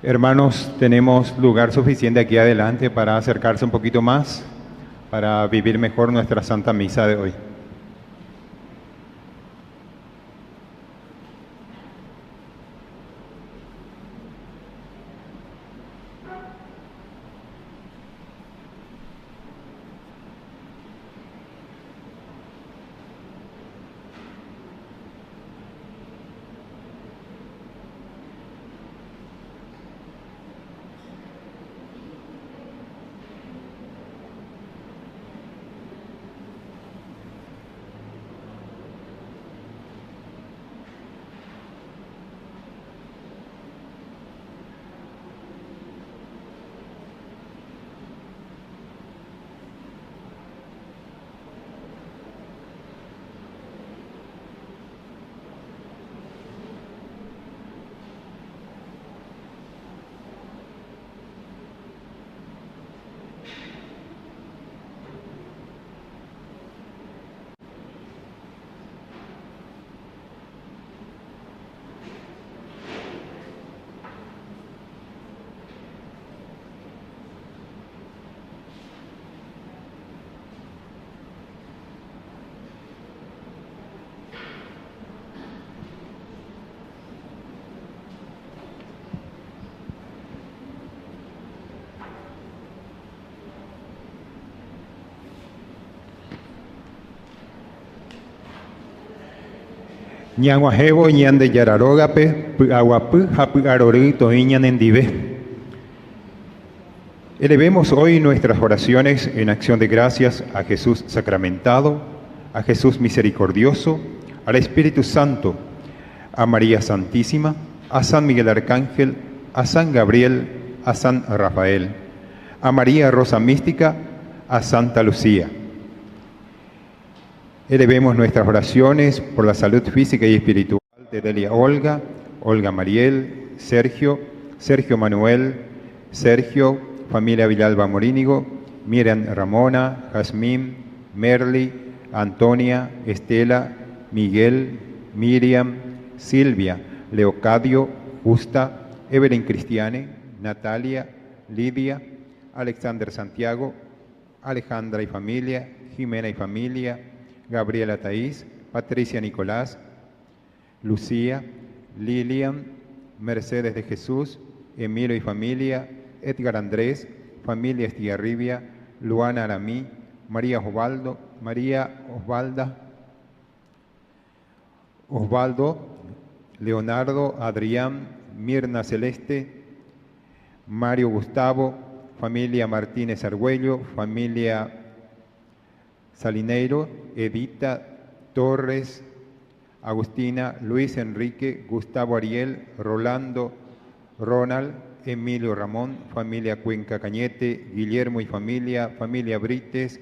Hermanos, tenemos lugar suficiente aquí adelante para acercarse un poquito más, para vivir mejor nuestra Santa Misa de hoy. Ñanguajebo ñande yararogape, aguapı, hapu arorí toiñan endive. Elevemos hoy nuestras oraciones en acción de gracias a Jesús sacramentado, a Jesús misericordioso, al Espíritu Santo, a María Santísima, a San Miguel Arcángel, a San Gabriel, a San Rafael, a María Rosa Mística, a Santa Lucía. Elevemos nuestras oraciones por la salud física y espiritual de Delia Olga, Olga Mariel, Sergio, Sergio Manuel, Sergio, familia Villalba Morínigo, Miriam Ramona, Jazmín, Merly, Antonia, Estela, Miguel, Miriam, Silvia, Leocadio, Justa, Evelyn Cristiane, Natalia, Lidia, Alexander Santiago, Alejandra y familia, Jimena y familia, Gabriela Taís, Patricia Nicolás, Lucía, Lilian, Mercedes de Jesús, Emilio y familia, Edgar Andrés, familia Estigarribia, Luana Aramí, María Osvaldo, María Osvalda, Osvaldo, Leonardo, Adrián, Mirna Celeste, Mario Gustavo, familia Martínez Argüello, familia Salineiro, Edita, Torres, Agustina, Luis Enrique, Gustavo Ariel, Rolando, Ronald, Emilio Ramón, familia Cuenca Cañete, Guillermo y familia, familia Brites,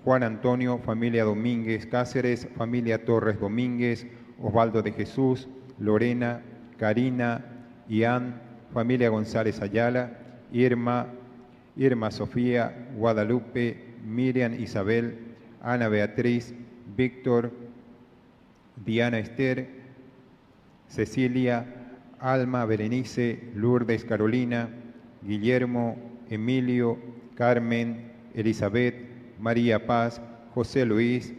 Juan Antonio, familia Domínguez Cáceres, familia Torres Domínguez, Osvaldo de Jesús, Lorena, Karina, Ian, familia González Ayala, Irma, Sofía, Guadalupe, Miriam Isabel, Ana Beatriz, Víctor, Diana Esther, Cecilia, Alma Berenice, Lourdes Carolina, Guillermo, Emilio, Carmen, Elizabeth, María Paz, José Luis,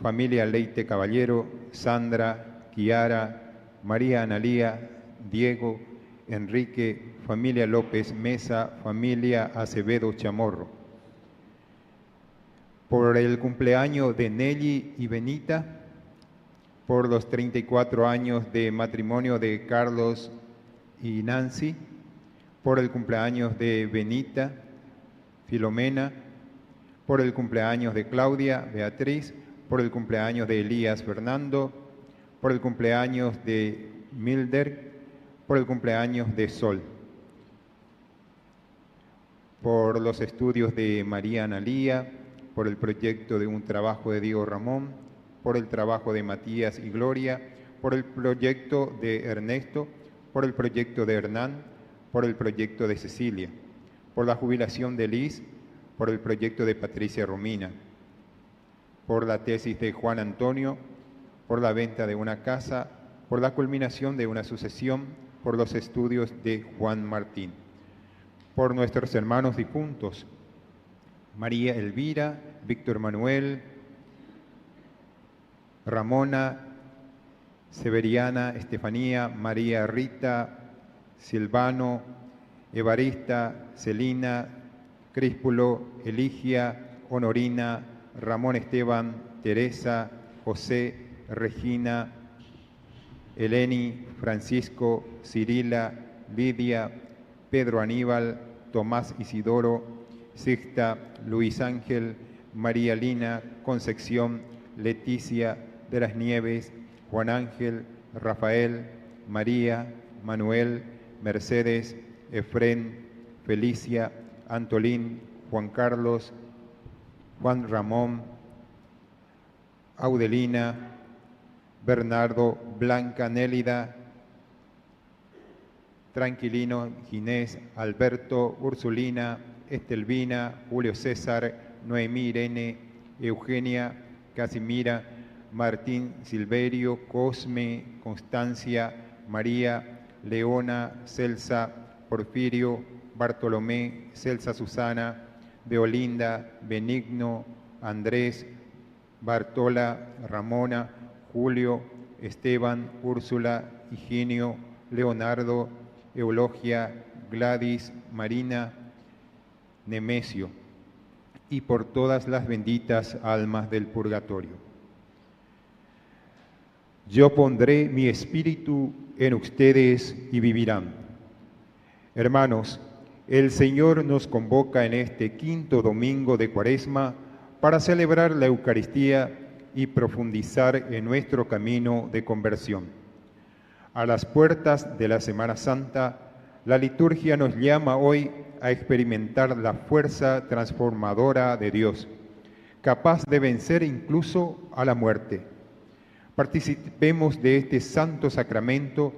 familia Leite Caballero, Sandra, Kiara, María Analía, Diego, Enrique, familia López Mesa, familia Acevedo Chamorro. Por el cumpleaños de Nelly y Benita, por los 34 años de matrimonio de Carlos y Nancy, por el cumpleaños de Benita, Filomena, por el cumpleaños de Claudia Beatriz, por el cumpleaños de Elías Fernando, por el cumpleaños de Milder, por el cumpleaños de Sol, por los estudios de María Analía, por el proyecto de un trabajo de Diego Ramón, por el trabajo de Matías y Gloria, por el proyecto de Ernesto, por el proyecto de Hernán, por el proyecto de Cecilia, por la jubilación de Liz, por el proyecto de Patricia Romina, por la tesis de Juan Antonio, por la venta de una casa, por la culminación de una sucesión, por los estudios de Juan Martín, por nuestros hermanos difuntos, María Elvira, Víctor Manuel, Ramona, Severiana, Estefanía, María Rita, Silvano, Evarista, Celina, Críspulo, Eligia, Honorina, Ramón Esteban, Teresa, José, Regina, Eleni, Francisco, Cirila, Lidia, Pedro Aníbal, Tomás Isidoro, Sixta, Luis Ángel, María Lina, Concepción, Leticia de las Nieves, Juan Ángel, Rafael, María, Manuel, Mercedes, Efrén, Felicia, Antolín, Juan Carlos, Juan Ramón, Audelina, Bernardo, Blanca Nélida, Tranquilino, Ginés, Alberto, Ursulina, Estelvina, Julio César, Noemí Irene, Eugenia, Casimira, Martín Silverio, Cosme, Constancia, María, Leona, Celsa, Porfirio, Bartolomé, Celsa Susana, Deolinda, Benigno, Andrés, Bartola, Ramona, Julio, Esteban, Úrsula, Higinio, Leonardo, Eulogia, Gladys, Marina, Nemesio, y por todas las benditas almas del purgatorio. Yo pondré mi espíritu en ustedes y vivirán. Hermanos, el Señor nos convoca en este quinto domingo de Cuaresma para celebrar la Eucaristía y profundizar en nuestro camino de conversión. A las puertas de la Semana Santa, la liturgia nos llama hoy a experimentar la fuerza transformadora de Dios, capaz de vencer incluso a la muerte. Participemos de este santo sacramento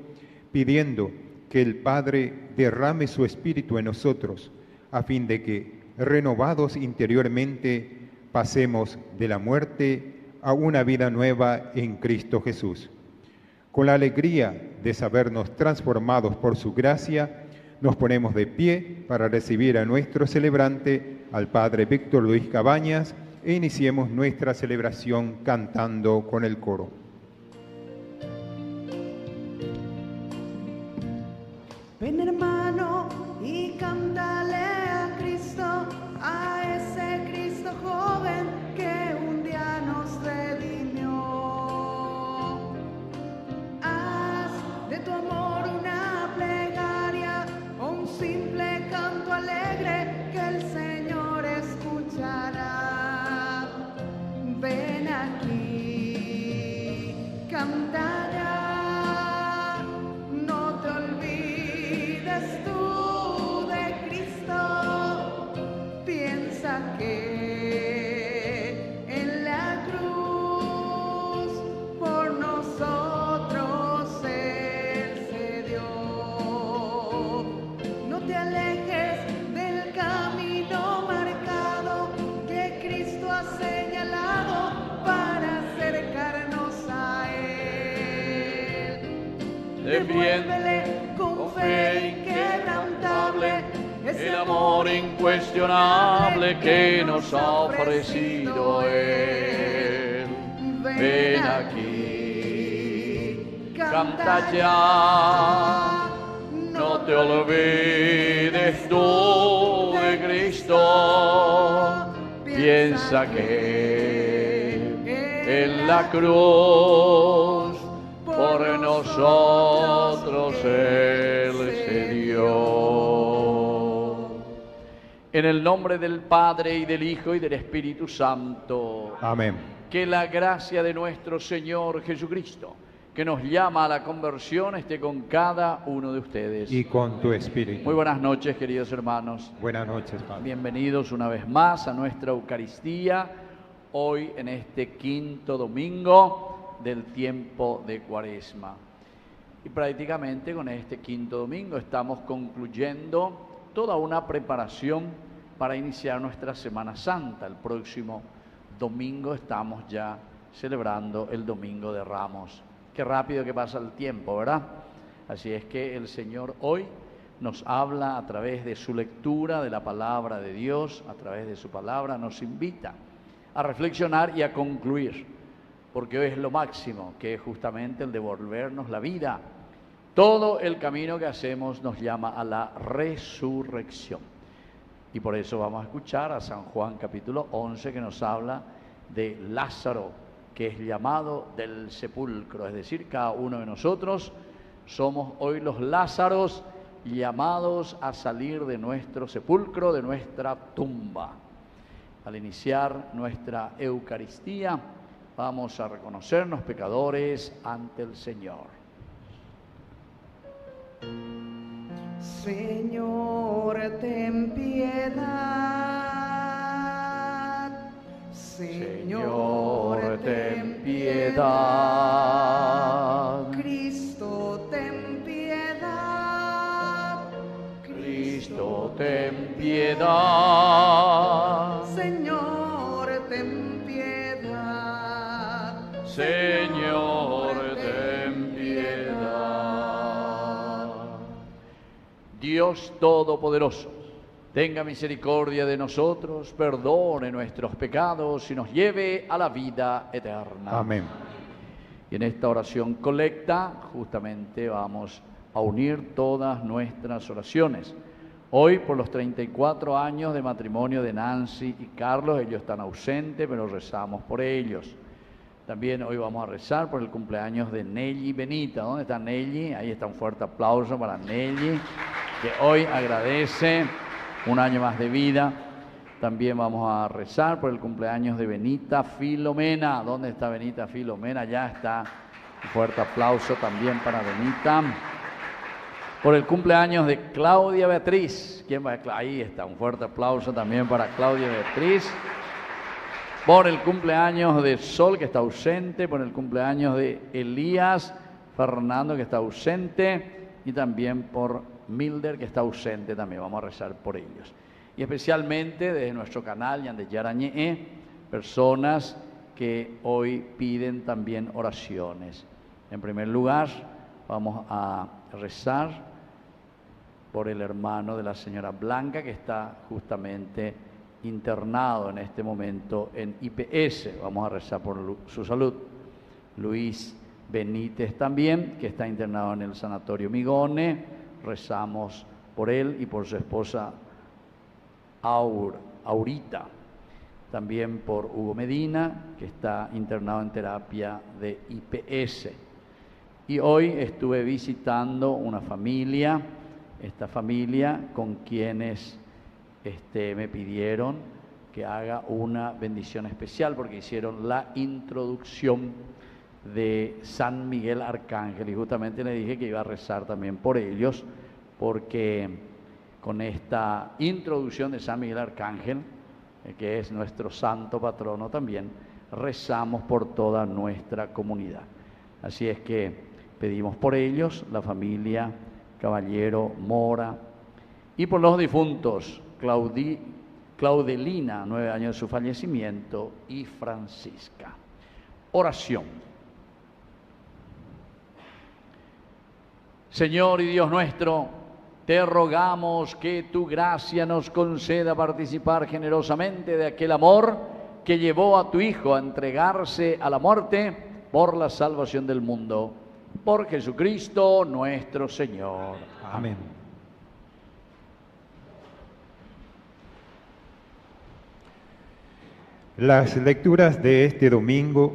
pidiendo que el Padre derrame su Espíritu en nosotros, a fin de que, renovados interiormente, pasemos de la muerte a una vida nueva en Cristo Jesús. Con la alegría de sabernos transformados por su gracia, nos ponemos de pie para recibir a nuestro celebrante, al Padre Víctor Luis Cabañas, e iniciemos nuestra celebración cantando con el coro. Ven, hermano, y cántale a Cristo, a ese Cristo joven que un día nos redimió. Haz de tu amor una plegaria, un simple canto alegre que el Señor escuchará. Ven aquí, canta ya. Tú de Cristo, piensa que en la cruz por nosotros Él se dio. No te alejes del camino marcado que Cristo ha señalado para acercarnos a Él. Devuélvele con fe inquebrantable ese amor incuestionable que nos ha ofrecido Él. Ven aquí, canta ya, no te olvides tú de Cristo. Piensa que en la cruz por nosotros Él se dio. En el nombre del Padre, y del Hijo, y del Espíritu Santo. Amén. Que la gracia de nuestro Señor Jesucristo, que nos llama a la conversión, esté con cada uno de ustedes. Y con tu espíritu. Muy buenas noches, queridos hermanos. Buenas noches, Padre. Bienvenidos una vez más a nuestra Eucaristía, hoy en este quinto domingo del tiempo de Cuaresma. Y prácticamente con este quinto domingo estamos concluyendo toda una preparación para iniciar nuestra Semana Santa. El próximo domingo estamos ya celebrando el Domingo de Ramos. Qué rápido que pasa el tiempo, ¿verdad? Así es que el Señor hoy nos habla a través de su lectura de la palabra de Dios, a través de su palabra nos invita a reflexionar y a concluir, porque hoy es lo máximo, que es justamente el devolvernos la vida. Todo el camino que hacemos nos llama a la resurrección. Y por eso vamos a escuchar a San Juan capítulo 11, que nos habla de Lázaro, que es llamado del sepulcro. Es decir, cada uno de nosotros somos hoy los Lázaros llamados a salir de nuestro sepulcro, de nuestra tumba. Al iniciar nuestra Eucaristía, vamos a reconocernos pecadores ante el Señor. Señor, ten piedad. Señor, ten piedad. Cristo, ten piedad. Cristo, ten piedad. Señor, ten piedad. Señor, ten piedad. Dios Todopoderoso, tenga misericordia de nosotros, perdone nuestros pecados y nos lleve a la vida eterna. Amén. Y en esta oración colecta, justamente vamos a unir todas nuestras oraciones. Hoy, por los 34 años de matrimonio de Nancy y Carlos, ellos están ausentes, pero rezamos por ellos. También hoy vamos a rezar por el cumpleaños de Nelly Benita. ¿Dónde está Nelly? Ahí está, un fuerte aplauso para Nelly, que hoy agradece un año más de vida. También vamos a rezar por el cumpleaños de Benita Filomena. ¿Dónde está Benita Filomena? Ya está. Un fuerte aplauso también para Benita. Por el cumpleaños de Claudia Beatriz. ¿Quién va? Ahí está. Un fuerte aplauso también para Claudia Beatriz. Por el cumpleaños de Sol, que está ausente. Por el cumpleaños de Elías Fernando, que está ausente. Y también por Milder, que está ausente también. Vamos a rezar por ellos. Y especialmente desde nuestro canal Yande Yarañe, personas que hoy piden también oraciones. En primer lugar, vamos a rezar por el hermano de la señora Blanca, que está justamente internado en este momento en IPS. Vamos a rezar por su salud. Luis Benítez también, que está internado en el Sanatorio Migone. Rezamos por él y por su esposa Aurita. También por Hugo Medina, que está internado en terapia de IPS. Y hoy estuve visitando una familia, esta familia con quienes me pidieron que haga una bendición especial porque hicieron la introducción de San Miguel Arcángel y justamente le dije que iba a rezar también por ellos porque con esta introducción de San Miguel Arcángel, que es nuestro santo patrono también, rezamos por toda nuestra comunidad. Así es que pedimos por ellos, la familia Caballero Mora, y por los difuntos, Claudelina, 9 años de su fallecimiento, y Francisca. Oración. Señor y Dios nuestro, te rogamos que tu gracia nos conceda participar generosamente de aquel amor que llevó a tu Hijo a entregarse a la muerte por la salvación del mundo. Por Jesucristo nuestro Señor. Amén. Las lecturas de este domingo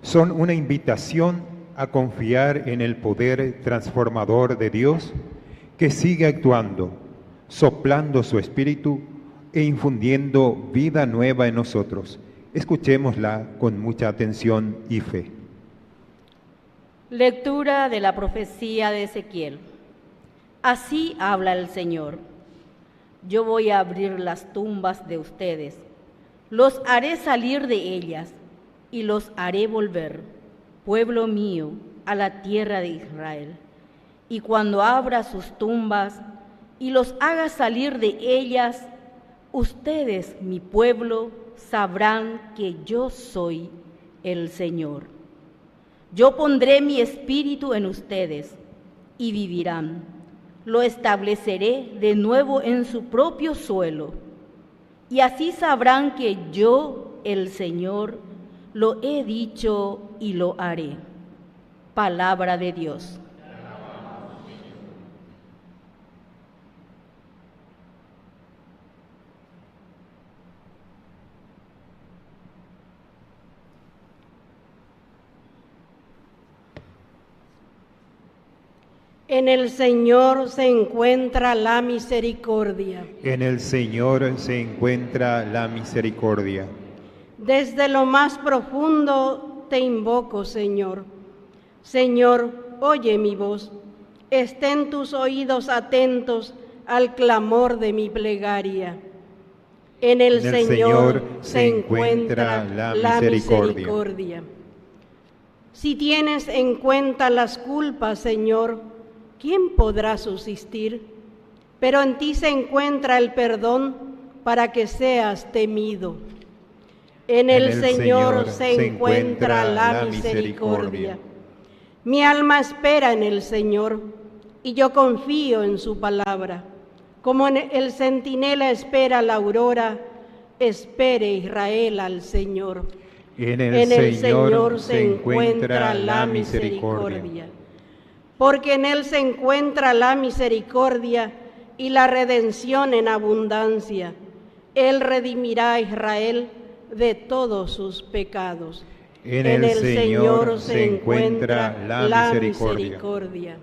son una invitación a confiar en el poder transformador de Dios que sigue actuando, soplando su espíritu e infundiendo vida nueva en nosotros. Escuchémosla con mucha atención y fe. Lectura de la profecía de Ezequiel. Así habla el Señor. Yo voy a abrir las tumbas de ustedes, los haré salir de ellas y los haré volver, pueblo mío, a la tierra de Israel. Y cuando abra sus tumbas y los haga salir de ellas, ustedes, mi pueblo, sabrán que yo soy el Señor. Yo pondré mi espíritu en ustedes y vivirán. Lo estableceré de nuevo en su propio suelo. Y así sabrán que yo, el Señor, lo he dicho y lo haré. Palabra de Dios. En el Señor se encuentra la misericordia. En el Señor se encuentra la misericordia. Desde lo más profundo te invoco, Señor. Señor, oye mi voz. Estén tus oídos atentos al clamor de mi plegaria. En el Señor se encuentra la misericordia. Si tienes en cuenta las culpas, Señor, ¿quién podrá subsistir? Pero en ti se encuentra el perdón para que seas temido. En el Señor se encuentra la misericordia. Mi alma espera en el Señor y yo confío en su palabra. Como el centinela espera la aurora, espere Israel al Señor. En el Señor se encuentra la misericordia. Porque en Él se encuentra la misericordia y la redención en abundancia. Él redimirá a Israel de todos sus pecados. En el Señor se encuentra la misericordia.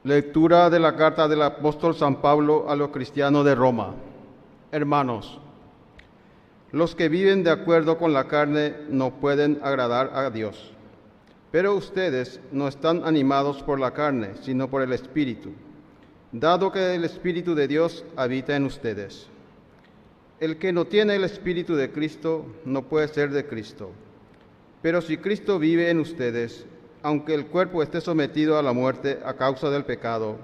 Lectura de la carta del apóstol San Pablo a los cristianos de Roma. Hermanos, los que viven de acuerdo con la carne no pueden agradar a Dios. Pero ustedes no están animados por la carne, sino por el Espíritu, dado que el Espíritu de Dios habita en ustedes. El que no tiene el Espíritu de Cristo no puede ser de Cristo. Pero si Cristo vive en ustedes, aunque el cuerpo esté sometido a la muerte a causa del pecado,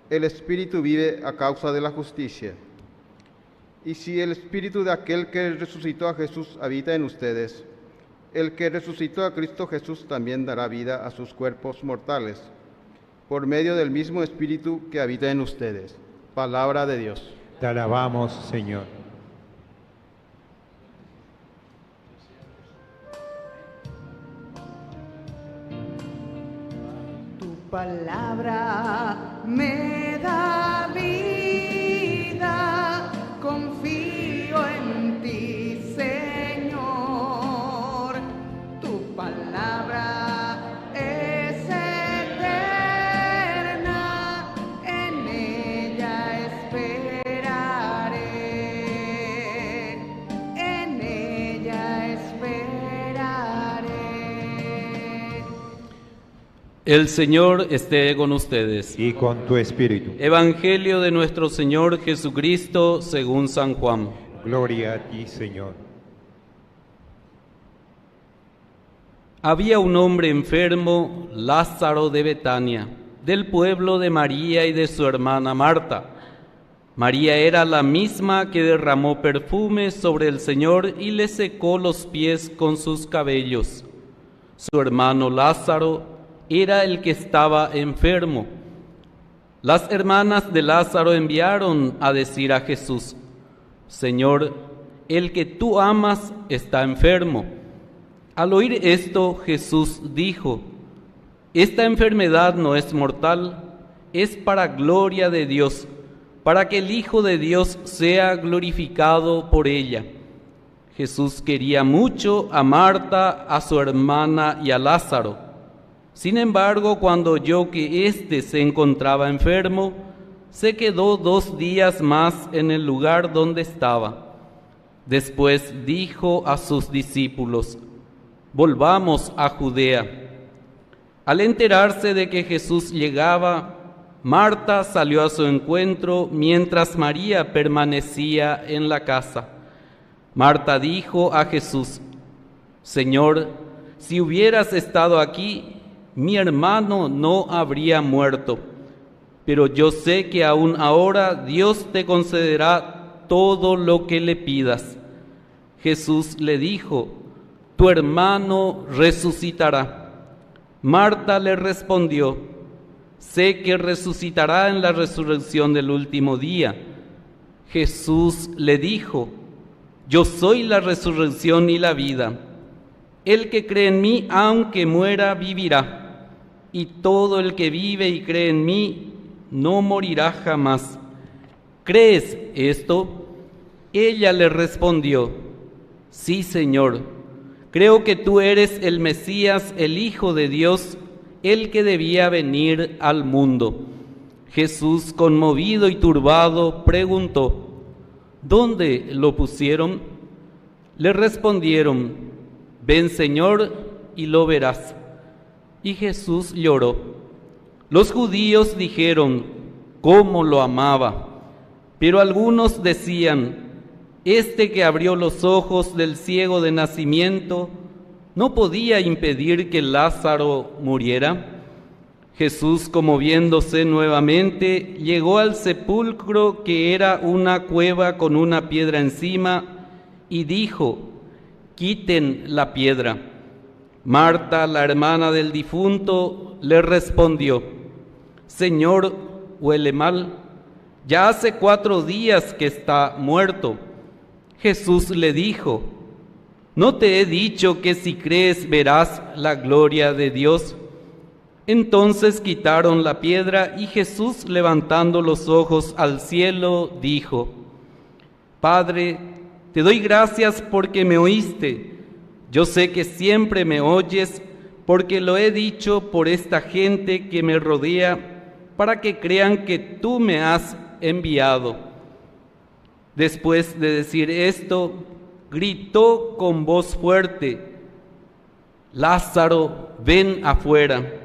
el Espíritu vive a causa de la justicia. Y si el Espíritu de aquel que resucitó a Jesús habita en ustedes, el que resucitó a Cristo Jesús también dará vida a sus cuerpos mortales, por medio del mismo Espíritu que habita en ustedes. Palabra de Dios. Te alabamos, Señor. Palabra me da vida, confío en ti, Señor. Tu palabra es eterna, en ella esperaré, en ella esperaré. El Señor esté con ustedes. Y con tu espíritu. Evangelio de nuestro Señor Jesucristo según San Juan. Gloria a ti, Señor. Había un hombre enfermo, Lázaro de Betania, del pueblo de María y de su hermana Marta. María era la misma que derramó perfume sobre el Señor y le secó los pies con sus cabellos. Su hermano Lázaro era el que estaba enfermo. Las hermanas de Lázaro enviaron a decir a Jesús: Señor, el que tú amas está enfermo. Al oír esto, Jesús dijo: Esta enfermedad no es mortal, es para gloria de Dios, para que el Hijo de Dios sea glorificado por ella. Jesús quería mucho a Marta, a su hermana y a Lázaro. Sin embargo, cuando oyó que éste se encontraba enfermo, se quedó 2 días más en el lugar donde estaba. Después dijo a sus discípulos: volvamos a Judea. Al enterarse de que Jesús llegaba, Marta salió a su encuentro mientras María permanecía en la casa. Marta dijo a Jesús: Señor, si hubieras estado aquí, mi hermano no habría muerto. Pero yo sé que aún ahora Dios te concederá todo lo que le pidas. Jesús le dijo: tu hermano resucitará. Marta le respondió: sé que resucitará en la resurrección del último día. Jesús le dijo: yo soy la resurrección y la vida. El que cree en mí, aunque muera, vivirá. Y todo el que vive y cree en mí, no morirá jamás. ¿Crees esto? Ella le respondió: sí, Señor. Creo que tú eres el Mesías, el Hijo de Dios, el que debía venir al mundo. Jesús, conmovido y turbado, preguntó: ¿dónde lo pusieron? Le respondieron: ven, Señor, y lo verás. Y Jesús lloró. Los judíos dijeron: cómo lo amaba. Pero algunos decían: este que abrió los ojos del ciego de nacimiento, ¿no podía impedir que Lázaro muriera? Jesús, conmoviéndose nuevamente, llegó al sepulcro, que era una cueva con una piedra encima, y dijo: quiten la piedra. Marta, la hermana del difunto, le respondió: Señor, huele mal, ya hace 4 días que está muerto. Jesús le dijo: ¿no te he dicho que si crees verás la gloria de Dios? Entonces quitaron la piedra y Jesús, levantando los ojos al cielo, dijo: Padre, te doy gracias porque me oíste. Yo sé que siempre me oyes, porque lo he dicho por esta gente que me rodea, para que crean que tú me has enviado. Después de decir esto, gritó con voz fuerte: Lázaro, ven afuera.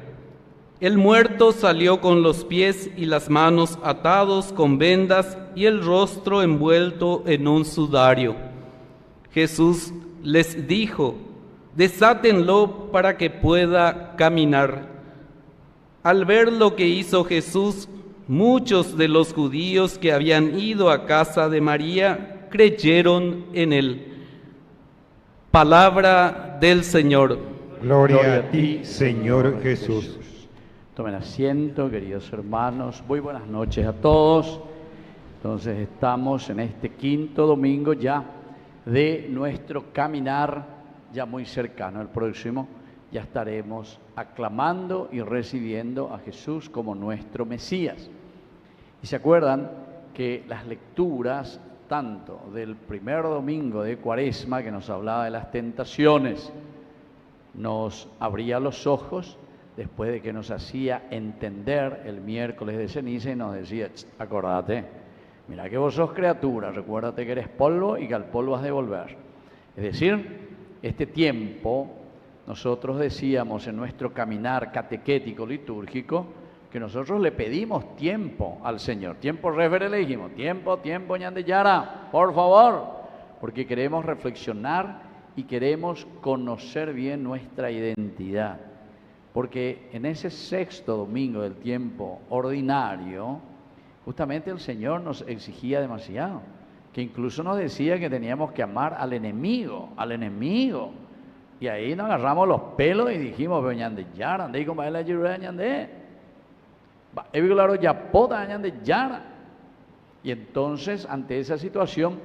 El muerto salió con los pies y las manos atados con vendas y el rostro envuelto en un sudario. Jesús les dijo: desátenlo para que pueda caminar. Al ver lo que hizo Jesús, muchos de los judíos que habían ido a casa de María creyeron en él. Palabra del Señor. Gloria a ti, Señor Jesús. Tomen asiento, queridos hermanos. Muy buenas noches a todos. Entonces estamos en este 5.º domingo ya de nuestro caminar, ya muy cercano. El próximo ya estaremos aclamando y recibiendo a Jesús como nuestro Mesías. Y se acuerdan que las lecturas, tanto del primer domingo de Cuaresma, que nos hablaba de las tentaciones, nos abría los ojos después de que nos hacía entender el miércoles de ceniza y nos decía: acordate, mira que vos sos criatura, recuérdate que eres polvo y que al polvo has de volver. Es decir, este tiempo, nosotros decíamos en nuestro caminar catequético litúrgico, que nosotros le pedimos tiempo al Señor. Tiempo refere, le dijimos: tiempo, ñandeyara, por favor, porque queremos reflexionar y queremos conocer bien nuestra identidad. Porque en ese 6.º domingo del tiempo ordinario, justamente el Señor nos exigía demasiado, que incluso nos decía que teníamos que amar al enemigo. Y ahí nos agarramos los pelos y dijimos: pero ñandeyara, andé con la ayuda ñandé. Y entonces, ante esa situación,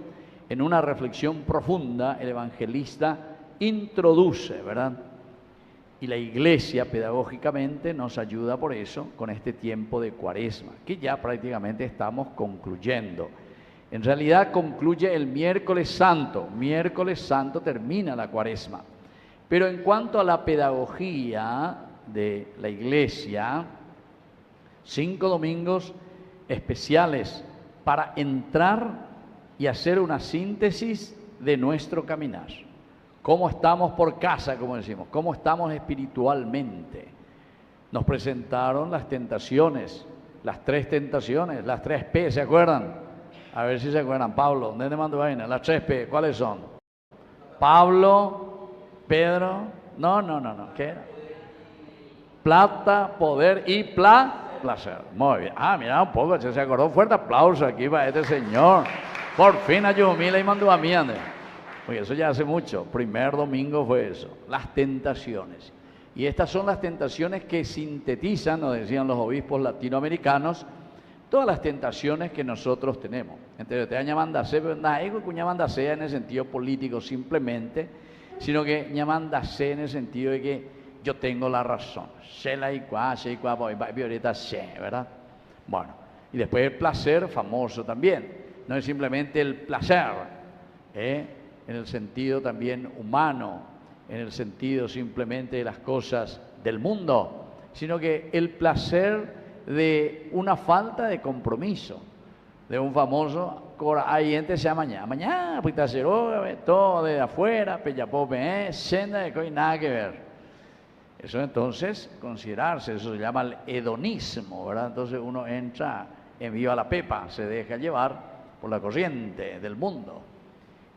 en una reflexión profunda, el evangelista introduce, ¿verdad?, Y la Iglesia pedagógicamente nos ayuda por eso con este tiempo de Cuaresma, que ya prácticamente estamos concluyendo. En realidad concluye el miércoles santo. Miércoles santo termina la Cuaresma. Pero en cuanto a la pedagogía de la Iglesia, 5 domingos especiales para entrar y hacer una síntesis de nuestro caminar. ¿Cómo estamos por casa, como decimos? ¿Cómo estamos espiritualmente? Nos presentaron las tentaciones, las 3 tentaciones, las 3 P, ¿se acuerdan? A ver si se acuerdan. Pablo, ¿dónde mando vaina? Las 3 P, ¿cuáles son? Pablo, Pedro, no, ¿qué era? Plata, poder y placer. Muy bien. Mira un poco, se acordó. Fuerte aplauso aquí para este señor. Por fin ayudó y mandó a mí, Andrés. Oye, eso ya hace mucho. Primer domingo fue eso. Las tentaciones. Y estas son las tentaciones que sintetizan, nos decían los obispos latinoamericanos, todas las tentaciones que nosotros tenemos. Entonces, te ñamandase, pero no es que ñamandase en el sentido político simplemente, sino que ñamandase en el sentido de que yo tengo la razón. ¿Verdad? Bueno, y después el placer, famoso también. No es simplemente el placer, en el sentido también humano, en el sentido simplemente de las cosas del mundo, sino que el placer de una falta de compromiso, de un famoso, hay gente que se llama mañana, pues todo de afuera, peyapope, senda de coi, nada que ver. Eso entonces, considerarse, eso se llama el hedonismo, ¿verdad? Entonces uno entra en viva la pepa, se deja llevar por la corriente del mundo.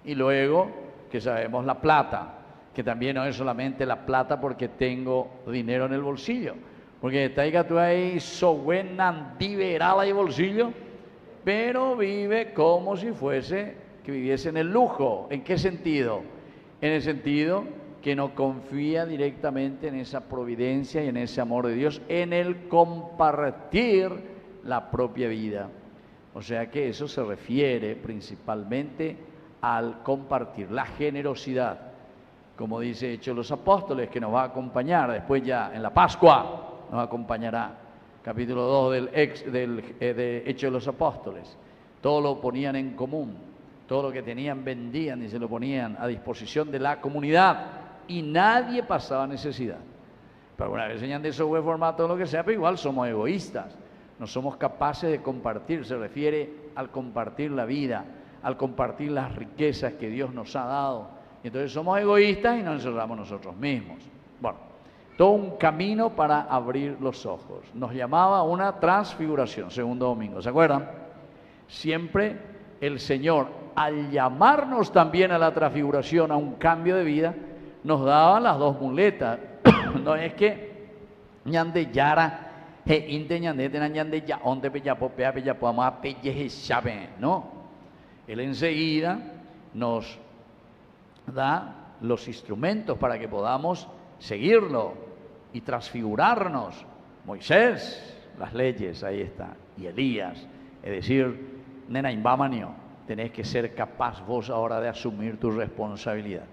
Y luego, que sabemos la plata, que también no es solamente la plata porque tengo dinero en el bolsillo, porque taiga tú ahí so buena liberal ahí bolsillo, pero vive como si fuese que viviese en el lujo. ¿En qué sentido? En el sentido que no confía directamente en esa providencia y en ese amor de Dios, en el compartir la propia vida. O sea que eso se refiere principalmente al compartir, la generosidad, como dice Hechos de los Apóstoles, que nos va a acompañar después ya en la Pascua, nos acompañará, capítulo 2 de Hechos de los Apóstoles. Todo lo ponían en común, todo lo que tenían vendían y se lo ponían a disposición de la comunidad y nadie pasaba necesidad. Pero alguna vez enseñan de eso buen formato, todo lo que sea, pero igual somos egoístas, no somos capaces de compartir, se refiere al compartir la vida, al compartir las riquezas que Dios nos ha dado. Y entonces somos egoístas y nos encerramos nosotros mismos. Bueno, todo un camino para abrir los ojos. Nos llamaba una transfiguración, segundo domingo, ¿se acuerdan? Siempre el Señor, al llamarnos también a la transfiguración, a un cambio de vida, nos daba las 2 muletas. No es que ñande yara, inte ñande tenan ñande ya, onde peya popea peya poama pelle sabe, no. Él enseguida nos da los instrumentos para que podamos seguirlo y transfigurarnos. Moisés, las leyes, ahí está, y Elías, es decir, nena imbamanio, tenés que ser capaz vos ahora de asumir tu responsabilidad.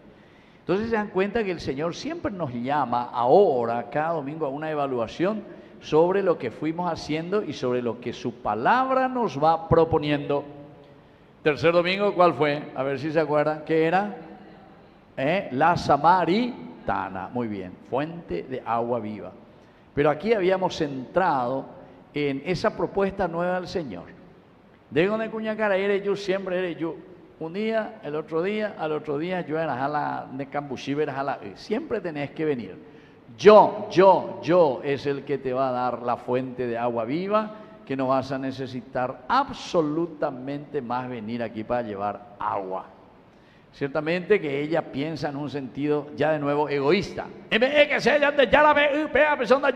Entonces se dan cuenta que el Señor siempre nos llama ahora, cada domingo, a una evaluación sobre lo que fuimos haciendo y sobre lo que su palabra nos va proponiendo. Tercer domingo, ¿cuál fue? A ver si se acuerdan. ¿Qué era? La Samaritana. Muy bien, fuente de agua viva. Pero aquí habíamos centrado en esa propuesta nueva del Señor. De donde cuñacara eres yo, siempre eres yo. Un día, el otro día, al otro día, yo era jala de Cambuchí, era jala. Siempre tenés que venir. Yo es el que te va a dar la fuente de agua viva, que no vas a necesitar absolutamente más venir aquí para llevar agua. Ciertamente que ella piensa en un sentido ya de nuevo egoísta. Que se ya la ve, persona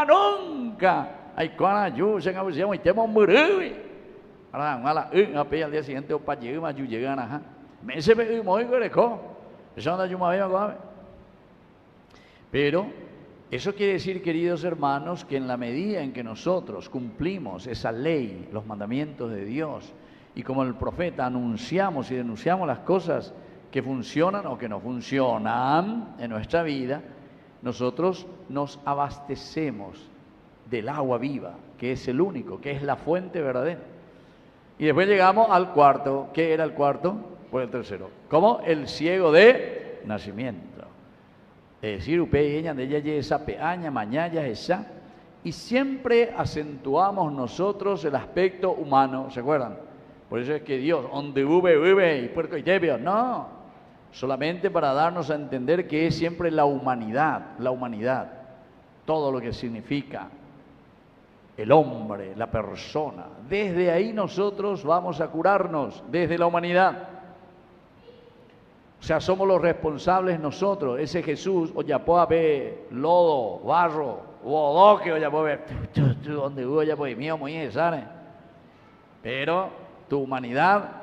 nunca. Hay cuana yo, se y temo morir. Ahora, al día siguiente, para llegar, yo llegan a me se ve muy greco. Persona yo me pero eso quiere decir, queridos hermanos, que en la medida en que nosotros cumplimos esa ley, los mandamientos de Dios, y como el profeta anunciamos y denunciamos las cosas que funcionan o que no funcionan en nuestra vida, nosotros nos abastecemos del agua viva, que es el único, que es la fuente verdadera. Y después llegamos al cuarto. ¿Qué era el cuarto? Pues el tercero. ¿Cómo? El ciego de nacimiento. Es decir, upeña de ella esa peaña, mañaya, esa. Y siempre acentuamos nosotros el aspecto humano, ¿se acuerdan? Por eso es que Dios, donde vive y puerco y tebio, no. Solamente para darnos a entender que es siempre la humanidad, todo lo que significa el hombre, la persona. Desde ahí nosotros vamos a curarnos, desde la humanidad. O sea, somos los responsables nosotros. Ese Jesús, oyapoa ve lodo, barro, bodoque, oyapoa ve, donde hubo oyapoa mío, muy necesario. Pero tu humanidad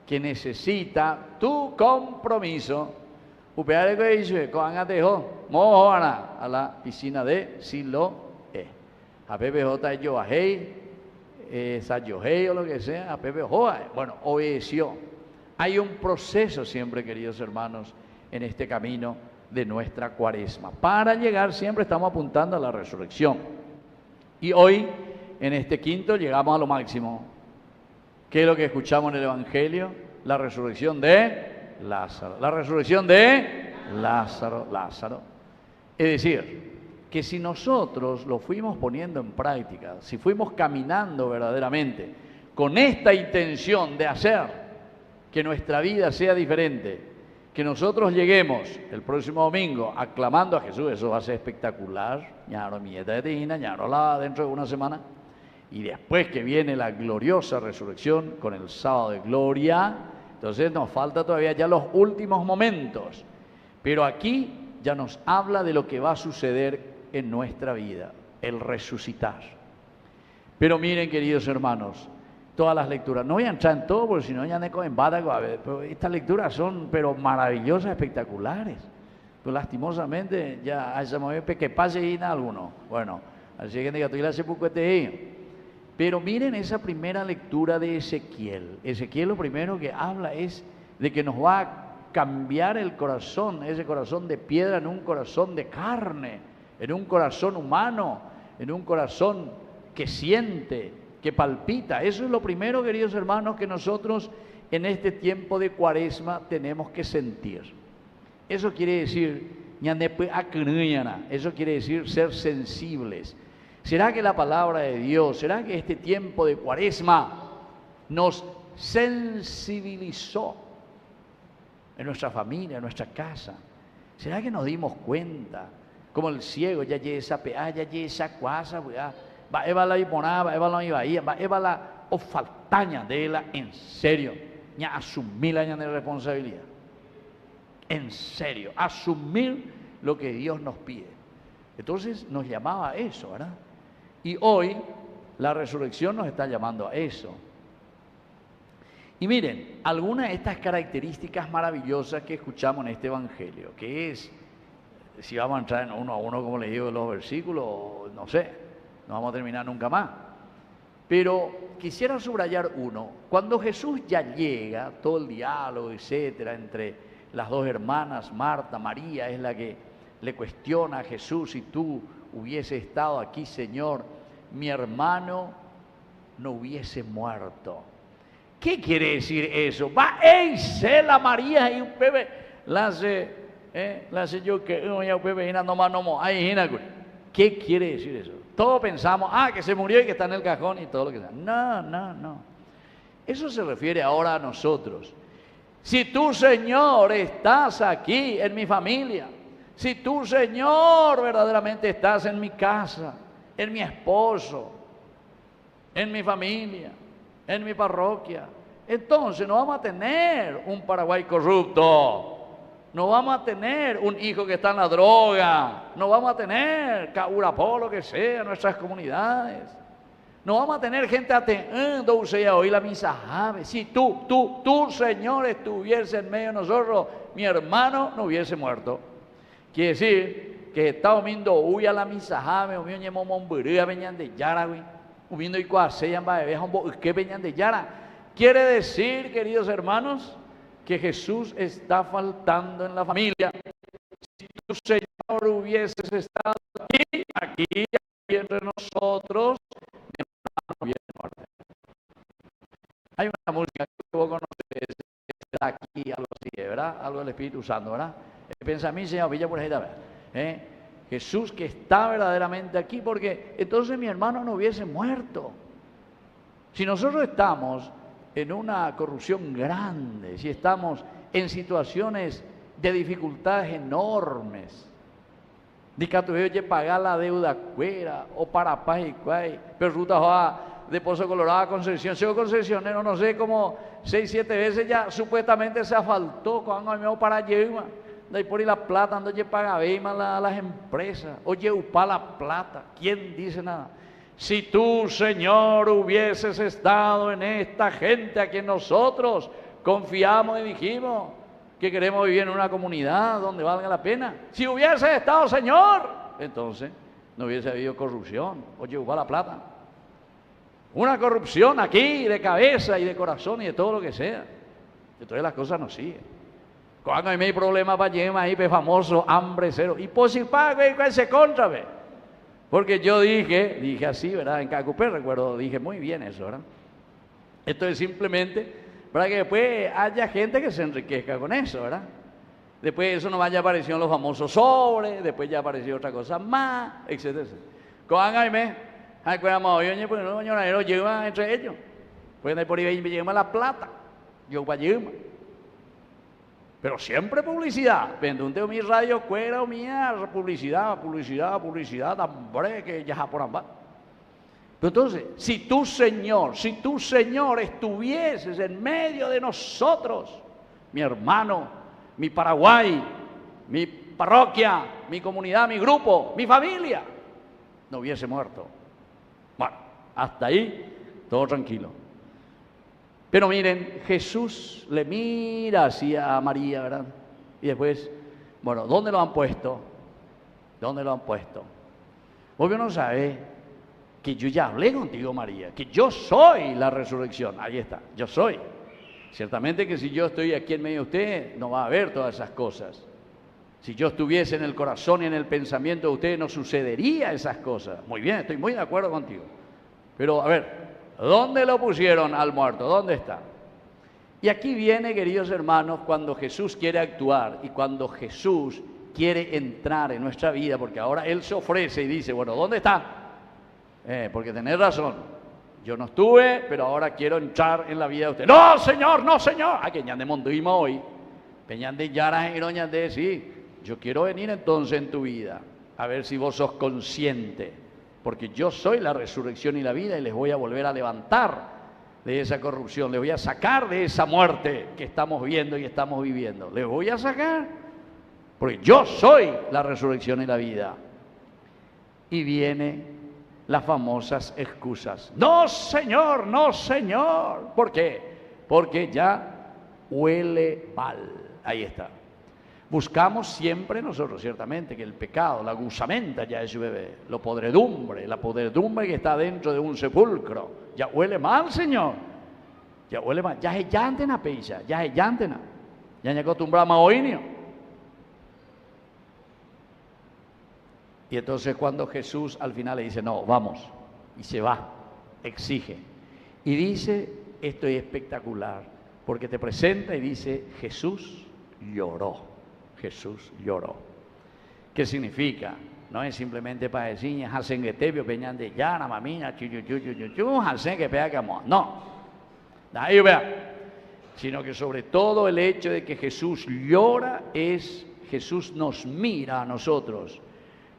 que necesita tu compromiso. Upeare que dice, con atejo, mojo a la piscina de Siloé. A PPJ Yoahei, Sayohei o lo que sea, a PPJ, bueno, obedeció. Hay un proceso siempre, queridos hermanos, en este camino de nuestra cuaresma. Para llegar siempre estamos apuntando a la resurrección. Y hoy, en este quinto, llegamos a lo máximo. ¿Qué es lo que escuchamos en el Evangelio? La resurrección de Lázaro. La resurrección de Lázaro. Es decir, que si nosotros lo fuimos poniendo en práctica, si fuimos caminando verdaderamente con esta intención de hacer que nuestra vida sea diferente, que nosotros lleguemos el próximo domingo aclamando a Jesús, eso va a ser espectacular, ñaro mieta de tina, ñaro la dentro de una semana, y después que viene la gloriosa resurrección con el sábado de gloria, entonces nos falta todavía ya los últimos momentos, pero aquí ya nos habla de lo que va a suceder en nuestra vida, el resucitar. Pero miren, queridos hermanos, todas las lecturas, no voy a entrar en todo porque si no ya me cogen bátago, pero estas lecturas son pero maravillosas, espectaculares. Pues lastimosamente ya se mueve que pase y nada alguno. Bueno, así que diga, tú la pero miren esa primera lectura de Ezequiel. Ezequiel lo primero que habla es de que nos va a cambiar el corazón, ese corazón de piedra en un corazón de carne, en un corazón humano, en un corazón que siente, que palpita. Eso es lo primero, queridos hermanos, que nosotros en este tiempo de cuaresma tenemos que sentir. Eso quiere decir, eso quiere decir ser sensibles. ¿Será que la palabra de Dios, será que este tiempo de cuaresma nos sensibilizó en nuestra familia, en nuestra casa? ¿Será que nos dimos cuenta? Como el ciego, ya llega esa pea, ya llega esa cuasa, va eva la iponada, va eva la ibaía, va eva la ofaltaña de la, en serio, ya asumir la de responsabilidad. En serio, asumir lo que Dios nos pide. Entonces nos llamaba a eso, ¿verdad? Y hoy la resurrección nos está llamando a eso. Y miren, algunas de estas características maravillosas que escuchamos en este Evangelio, que es, si vamos a entrar en uno a uno, como les digo, los versículos, no sé, no vamos a terminar nunca más. Pero quisiera subrayar uno. Cuando Jesús ya llega, todo el diálogo, etcétera, entre las dos hermanas, Marta, María, es la que le cuestiona a Jesús: si tú hubiese estado aquí, Señor, mi hermano no hubiese muerto. ¿Qué quiere decir eso? Va, se la María y un bebé, la hace yo que un bebé no más no mo, ahí. ¿Qué quiere decir eso? Todos pensamos, que se murió y que está en el cajón y todo lo que sea. No. Eso se refiere ahora a nosotros. Si tú, Señor, estás aquí en mi familia, si tú, Señor, verdaderamente estás en mi casa, en mi esposo, en mi familia, en mi parroquia, entonces no vamos a tener un Paraguay corrupto, no vamos a tener un hijo que está en la droga, no vamos a tener caurapó, lo que sea, en nuestras comunidades, no vamos a tener gente atendiendo a oír la misa. Si tú, Señor, estuviese en medio de nosotros, mi hermano no hubiese muerto. Quiere decir que está viendo huya la misa, o mío ñemo momburía venían de Yara, hubiendo y cuaseyan va bebé que venían de Yara. Quiere decir, queridos hermanos, que Jesús está faltando en la familia. Si tu Señor hubieses estado aquí entre nosotros, mi hermano hubiera muerto. Hay una música que vos conocés, aquí, algo así, ¿verdad? Algo del Espíritu Santo, ¿verdad? Piensa a mí, Señor, pilla por ahí también. Jesús que está verdaderamente aquí, porque entonces mi hermano no hubiese muerto. Si nosotros estamos en una corrupción grande, si estamos en situaciones de dificultades enormes, de que tuve que pagar la deuda cuera, o para paz y cuay, pero ruta va de Pozo Colorado a Concepción, sigo concesionero, no sé, como 6, 7 veces ya supuestamente se asfaltó cuando me para llevar. De ahí por ahí la plata, ando que paga a las empresas, oye, upa la plata, ¿quién dice nada? Si tú, Señor, hubieses estado en esta gente a quien nosotros confiamos y dijimos que queremos vivir en una comunidad donde valga la pena, si hubieses estado, Señor, entonces no hubiese habido corrupción, oye, upa la plata. Una corrupción aquí de cabeza y de corazón y de todo lo que sea. Entonces las cosas no siguen. Cuando hay problemas para llegar ahí, famoso, hambre cero. Y por si pago, ¿cuál se contra? Porque yo dije así, ¿verdad? En Cacupé, recuerdo, dije muy bien eso, ¿verdad? Esto es simplemente para que después haya gente que se enriquezca con eso, ¿verdad? Después eso no vaya apareciendo los famosos sobres, después ya apareció otra cosa más, etcétera, etcétera. Cuando hay pues no, señora, lleva entre ellos. Pues por ahí me lleva la plata, yo para llevar. Pero siempre publicidad. Vende un teo mi radio cuera o mía, publicidad, hombre, que ya por ambas. Pero entonces, si tú, Señor, estuvieses en medio de nosotros, mi hermano, mi Paraguay, mi parroquia, mi comunidad, mi grupo, mi familia, no hubiese muerto. Bueno, hasta ahí, todo tranquilo. Pero miren, Jesús le mira así a María, ¿verdad? Y después, bueno, ¿dónde lo han puesto? ¿Dónde lo han puesto? Vos no sabés que yo ya hablé contigo, María, que yo soy la resurrección. Ahí está, yo soy. Ciertamente que si yo estoy aquí en medio de usted, no va a haber todas esas cosas. Si yo estuviese en el corazón y en el pensamiento de usted, no sucedería esas cosas. Muy bien, estoy muy de acuerdo contigo. Pero, a ver, ¿dónde lo pusieron al muerto? ¿Dónde está? Y aquí viene, queridos hermanos, cuando Jesús quiere actuar y cuando Jesús quiere entrar en nuestra vida, porque ahora Él se ofrece y dice, bueno, ¿dónde está? Porque tenés razón, yo no estuve, pero ahora quiero entrar en la vida de usted. ¡No, Señor! ¡No, Señor! ¡Ah, que ñande monduima hoy! Peñande yaras en ñande, sí. Yo quiero venir entonces en tu vida, a ver si vos sos consciente, porque yo soy la resurrección y la vida y les voy a volver a levantar de esa corrupción, les voy a sacar de esa muerte que estamos viendo y estamos viviendo, les voy a sacar, porque yo soy la resurrección y la vida. Y vienen las famosas excusas. No, Señor, no, Señor. ¿Por qué? Porque ya huele mal. Ahí está. Buscamos siempre nosotros, ciertamente, que el pecado, la gusamenta ya es su bebé, la podredumbre que está dentro de un sepulcro, ya huele mal, Señor, ya huele mal, ya es llantena, peisa, ya es llantena, ya me acostumbramos a oínio. Y entonces cuando Jesús al final le dice, no, vamos, y se va, exige, y dice, esto es espectacular, porque te presenta y dice, Jesús lloró. Jesús lloró. ¿Qué significa? No es simplemente para decir, hacen que te vio peñan de llana, mamina, hacen que pega que amor. No. Ahí vea. Sino que sobre todo el hecho de que Jesús llora es, Jesús nos mira a nosotros.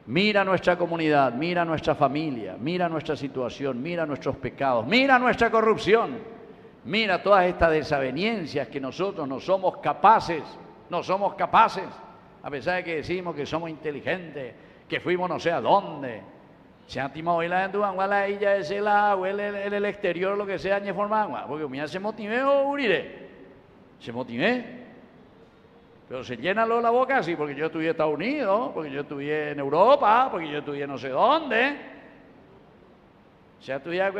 Mira nuestra comunidad, mira nuestra familia, mira nuestra situación, mira nuestros pecados, mira nuestra corrupción. Mira todas estas desavenencias que nosotros no somos capaces, a pesar de que decimos que somos inteligentes, que fuimos no sé a dónde. Se han timado la en tu la ella es el agua, el exterior, lo que sea, ni forma, porque mira se motivé o urire. Se motivé. Pero se llena la boca así, porque yo estudié en Estados Unidos, porque yo estudié en Europa, porque yo estudié no sé dónde. Se ha estudiado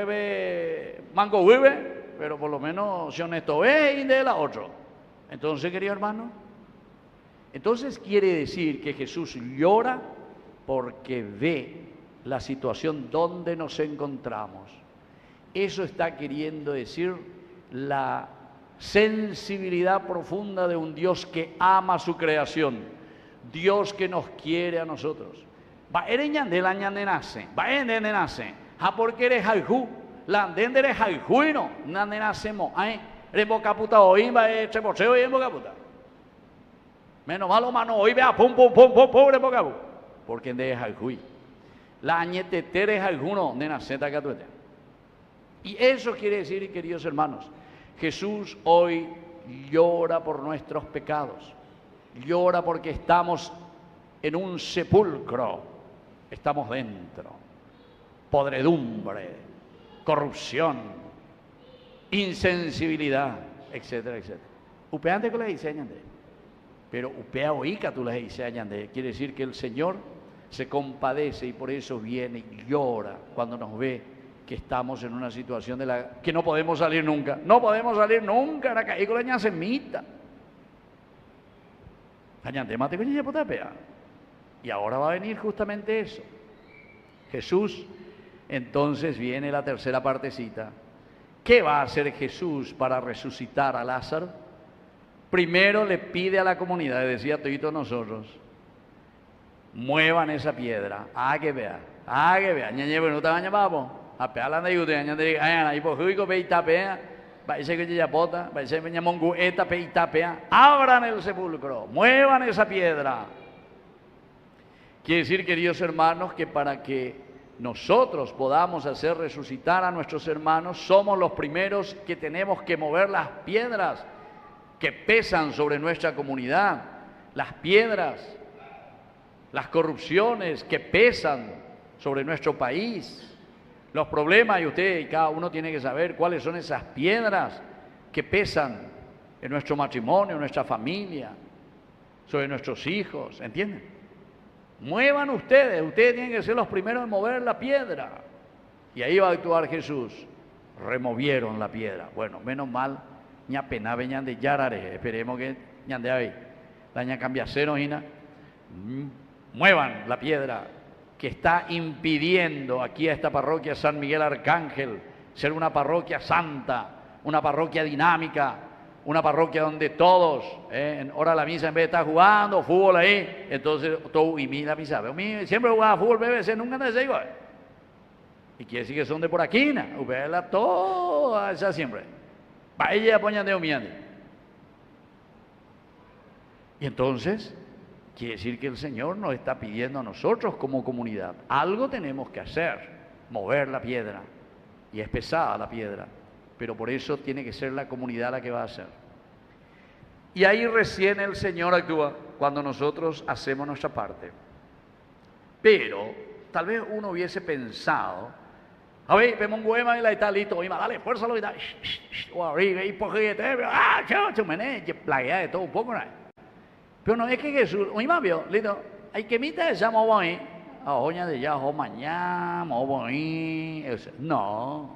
mango vive, pero por lo menos si honesto ve y de la otro. Entonces, querido hermano, Entonces quiere decir que Jesús llora porque ve la situación donde nos encontramos. Eso está queriendo decir la sensibilidad profunda de un Dios que ama su creación, Dios que nos quiere a nosotros. Va eres ñandela ñande nace, va ende nace, ha porque eres haihu, la andende eres haihuino, ñande nacemos, eres boca puta hoy, va eche poseo y en boca puta. Menos malo mano hoy vea pum pum pum pum pobre boca puta, porque ende es haihui. La añetetere es haihuno, de naceta catuete. Y eso quiere decir, queridos hermanos, Jesús hoy llora por nuestros pecados, llora porque estamos en un sepulcro, estamos dentro, podredumbre, corrupción, insensibilidad, etcétera, etcétera. Upeante con la dice añande, pero upea oica tú la dice añande, quiere decir que el Señor se compadece y por eso viene y llora cuando nos ve que estamos en una situación de la que no podemos salir nunca. No podemos salir nunca, la caí con la ñacemita. Y ahora va a venir justamente eso. Jesús, entonces viene la tercera partecita. ¿Qué va a hacer Jesús para resucitar a Lázaro? Primero le pide a la comunidad, decía todito nosotros, muevan esa piedra, que vea, ñañe, bueno, te baña papo. A pear la de usted, añade, ahí por juicio peita pea, parece que ya pota, parece que mongu eta peita pea, abran el sepulcro, muevan esa piedra. Quiere decir, queridos hermanos, que para que nosotros podamos hacer resucitar a nuestros hermanos, somos los primeros que tenemos que mover las piedras que pesan sobre nuestra comunidad, las piedras, las corrupciones que pesan sobre nuestro país. Los problemas, y usted y cada uno tiene que saber cuáles son esas piedras que pesan en nuestro matrimonio, en nuestra familia, sobre nuestros hijos, ¿entienden? Muevan ustedes tienen que ser los primeros en mover la piedra. Y ahí va a actuar Jesús. Removieron la piedra. Bueno, menos mal, ña pena veñan de yarare, esperemos que ñande ahí. La ña cambiacero, hina. Muevan la piedra que está impidiendo aquí a esta parroquia San Miguel Arcángel ser una parroquia santa, una parroquia dinámica, una parroquia donde todos, en hora de la misa, en vez de estar jugando fútbol ahí, entonces todo y mi la misa, siempre jugaba fútbol, BBC, nunca antes de igual. Y quiere decir que son de por aquí, la toda esa siempre. Para ella poñan de humillante. Y entonces quiere decir que el Señor nos está pidiendo a nosotros como comunidad. Algo tenemos que hacer, mover la piedra. Y es pesada la piedra, pero por eso tiene que ser la comunidad la que va a hacer. Y ahí recién el Señor actúa, cuando nosotros hacemos nuestra parte. Pero tal vez uno hubiese pensado, a ver, vemos un poema y la está listo, dale, fuerza lo que está, o arriba, y por qué te plaguea de todo un poco, ¿no? Pero no es que Jesús, oye, más vio, listo, hay que mitar esa moboí, a oña de ya, o mañana, moboí, no.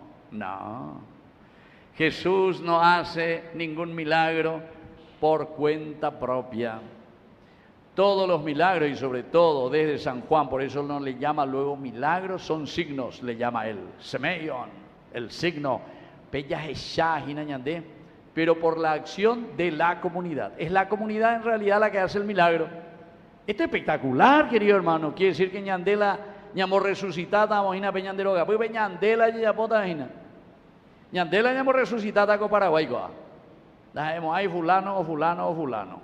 Jesús no hace ningún milagro por cuenta propia. Todos los milagros, y sobre todo desde San Juan, por eso no le llama luego milagros, son signos, le llama él, semeion, el signo, pero por la acción de la comunidad. Es la comunidad en realidad la que hace el milagro. Esto es espectacular, querido hermano. Quiere decir que ñandela, ñamo resucitada, mojina peñanderoga, pues ñandela ya pota ñina. Ñandela ñamo resucitada con Paraguay, dajemos ahí fulano o fulano o fulano.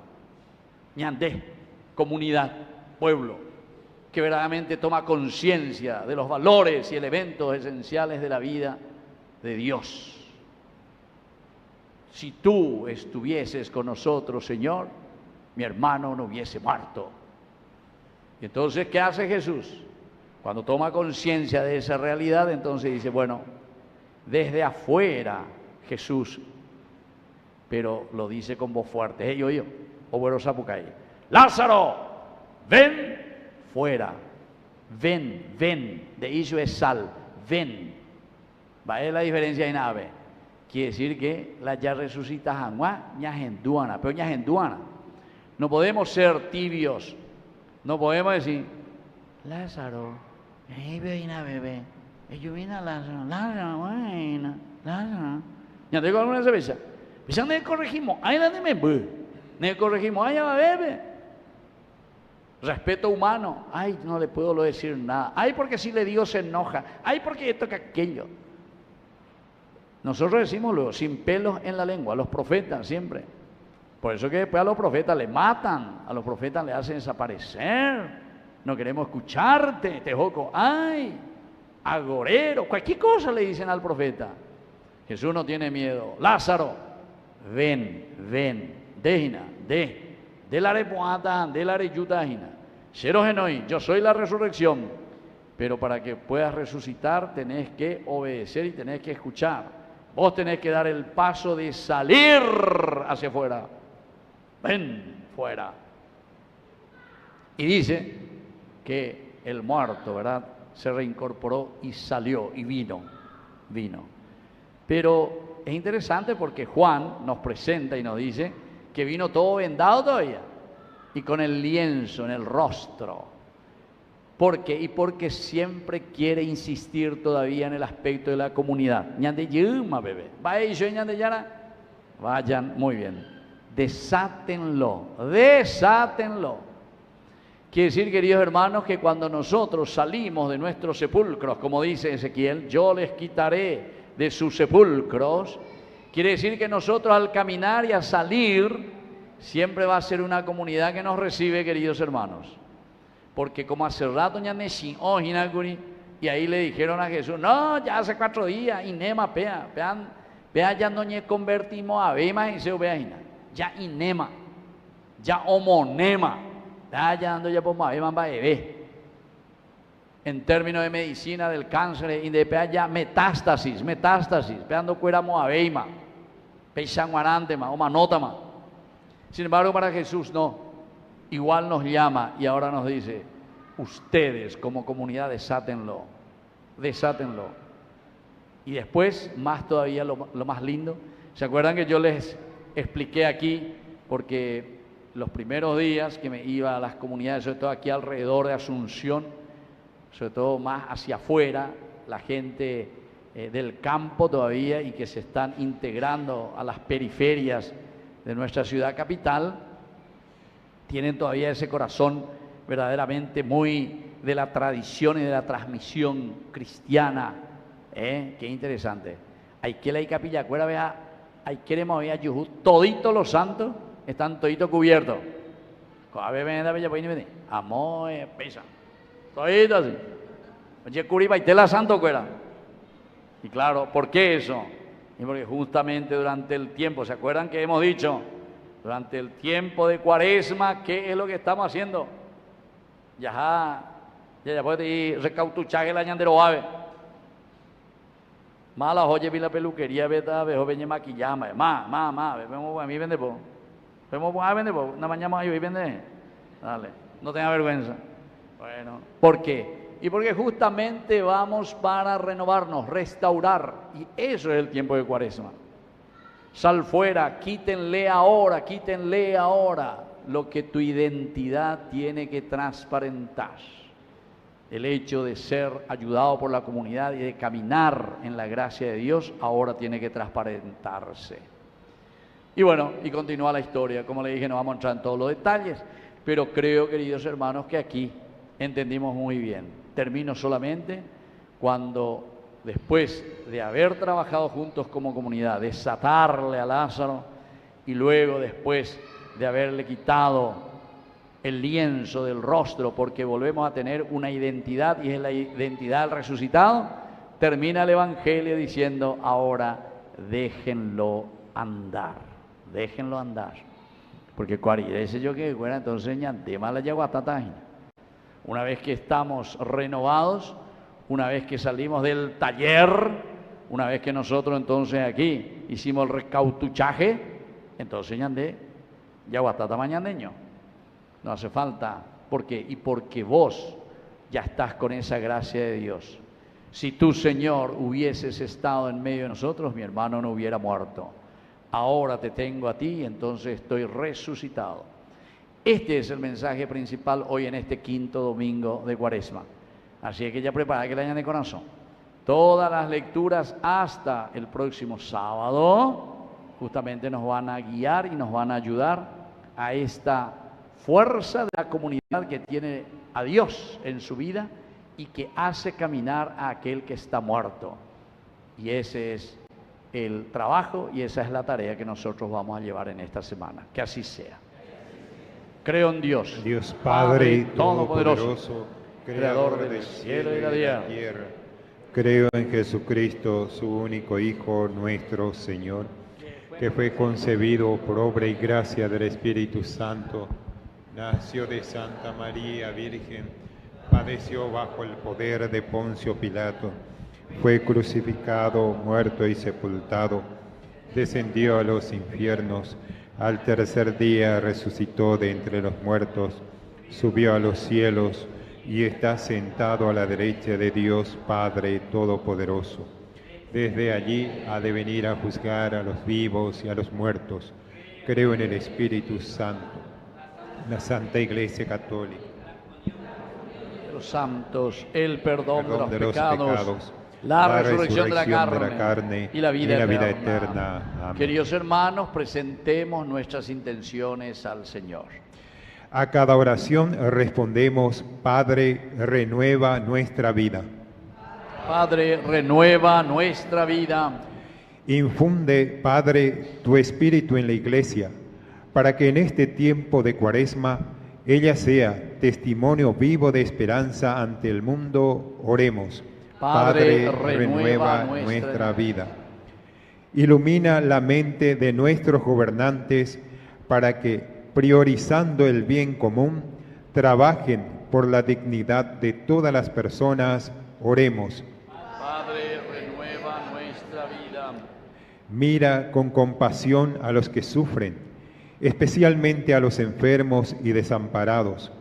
Ñandé, comunidad, pueblo, que verdaderamente toma conciencia de los valores y elementos esenciales de la vida de Dios. Si tú estuvieses con nosotros, Señor, mi hermano no hubiese muerto. Y entonces, ¿qué hace Jesús? Cuando toma conciencia de esa realidad, entonces dice, bueno, desde afuera Jesús, pero lo dice con voz fuerte, yo, o bueno, Zapucay, Lázaro, ven fuera, ven, de ello es sal, ven. Va a ver la diferencia en ave. Quiere decir que la ya resucita Janguá, ñajenduana, pero ñajenduana. No podemos ser tibios. No podemos decir, Lázaro, viene bebé. Yo vine a Lázaro, bueno, Lázaro. Ya tengo alguna cerveza. Pues no corregimos, ahí la de me corregimos, ahí va bebé. Respeto humano, ay, no le puedo decir nada. Ay, porque si le digo se enoja. Ay, porque esto que aquello. Nosotros decimos luego, sin pelos en la lengua, los profetas siempre. Por eso que después a los profetas le matan, a los profetas le hacen desaparecer. No queremos escucharte, te joco. Ay, agorero, cualquier cosa le dicen al profeta. Jesús no tiene miedo. Lázaro, ven, déjina, de la repuata, de la reyutajina. Serogenoi, yo soy la resurrección. Pero para que puedas resucitar tenés que obedecer y tenés que escuchar. Vos tenés que dar el paso de salir hacia afuera. Ven fuera. Y dice que el muerto, ¿verdad?, se reincorporó y salió y vino. Pero es interesante porque Juan nos presenta y nos dice que vino todo vendado todavía y con el lienzo en el rostro. ¿Por qué? Y porque siempre quiere insistir todavía en el aspecto de la comunidad. Ñande yuma, bebé. Vayan, muy bien. Desátenlo. Quiere decir, queridos hermanos, que cuando nosotros salimos de nuestros sepulcros, como dice Ezequiel, yo les quitaré de sus sepulcros, quiere decir que nosotros al caminar y a salir, siempre va a ser una comunidad que nos recibe, queridos hermanos. Porque como hace rato y ahí le dijeron a Jesús, no, ya hace 4 días, inema, pea ya no ñe convertimos a bema y se veina, ya inema, ya homonema, ya ando ya por bema bebé. En términos de medicina del cáncer, y de pea ya metástasis, peando cuéramos a beima, peixanguarantema o manótama. Sin embargo, para Jesús no. Igual nos llama y ahora nos dice, ustedes como comunidad desátenlo. Y después, más todavía, lo más lindo, ¿se acuerdan que yo les expliqué aquí? Porque los primeros días que me iba a las comunidades, sobre todo aquí alrededor de Asunción, sobre todo más hacia afuera, la gente del campo todavía y que se están integrando a las periferias de nuestra ciudad capital, tienen todavía ese corazón verdaderamente muy de la tradición y de la transmisión cristiana. Qué interesante. Hay que la capilla, vea, hay que ver toditos los santos están toditos cubiertos. Amor, pesa. Todito así. Oye, curiba y tela santo cuera. Y claro, ¿por qué eso? Y porque justamente durante el tiempo, ¿se acuerdan que hemos dicho? Durante el tiempo de Cuaresma, ¿qué es lo que estamos haciendo? Ya puede ir recautuchaje la ñandero ave. Mala oye vi la peluquería, beta, vejo veñe maquillama, vemos a mí vende po. Vemos a vende po, una mañana ahí vende. Dale, no tenga vergüenza. Bueno, ¿por qué? Y porque justamente vamos para renovarnos, restaurar, y eso es el tiempo de Cuaresma. Sal fuera, quítenle ahora lo que tu identidad tiene que transparentar. El hecho de ser ayudado por la comunidad y de caminar en la gracia de Dios ahora tiene que transparentarse. Y bueno, y continúa la historia. Como le dije, no vamos a entrar en todos los detalles, pero creo, queridos hermanos, que aquí entendimos muy bien. Termino solamente cuando, después de haber trabajado juntos como comunidad, desatarle a Lázaro y luego después de haberle quitado el lienzo del rostro porque volvemos a tener una identidad y es la identidad del resucitado, termina el Evangelio diciendo, ahora déjenlo andar, porque cuarece yo que fuera entonces ñantema la yaguatatajina. Una vez que estamos renovados, una vez que salimos del taller, una vez que nosotros entonces aquí hicimos el recautuchaje, entonces ñandé, yaguatata mañandeño. No hace falta. ¿Por qué? Y porque vos ya estás con esa gracia de Dios. Si tú, Señor, hubieses estado en medio de nosotros, mi hermano no hubiera muerto. Ahora te tengo a ti y entonces estoy resucitado. Este es el mensaje principal hoy en este quinto domingo de Cuaresma. Así es que ya prepara que le hayan de corazón. Todas las lecturas hasta el próximo sábado justamente nos van a guiar y nos van a ayudar a esta fuerza de la comunidad que tiene a Dios en su vida y que hace caminar a aquel que está muerto. Y ese es el trabajo y esa es la tarea que nosotros vamos a llevar en esta semana. Que así sea. Creo en Dios, Dios Padre Todopoderoso, Creador del cielo y la tierra. Creo en Jesucristo, su único Hijo, nuestro Señor, que fue concebido por obra y gracia del Espíritu Santo, nació de Santa María Virgen, padeció bajo el poder de Poncio Pilato, fue crucificado, muerto y sepultado, descendió a los infiernos, al tercer día resucitó de entre los muertos, subió a los cielos y está sentado a la derecha de Dios Padre Todopoderoso. Desde allí ha de venir a juzgar a los vivos y a los muertos. Creo en el Espíritu Santo, la Santa Iglesia Católica, Los santos, el perdón de los pecados, pecados, la resurrección de la carne y la vida eterna. eterna. Amén. Queridos hermanos, presentemos nuestras intenciones al Señor. A cada oración respondemos: Padre, renueva nuestra vida. Padre, renueva nuestra vida. Infunde, Padre, tu Espíritu en la Iglesia, para que en este tiempo de Cuaresma ella sea testimonio vivo de esperanza ante el mundo. Oremos. Padre, renueva nuestra vida. Ilumina la mente de nuestros gobernantes para que, priorizando el bien común, trabajen por la dignidad de todas las personas. Oremos. Padre, renueva nuestra vida. Mira con compasión a los que sufren, especialmente a los enfermos y desamparados,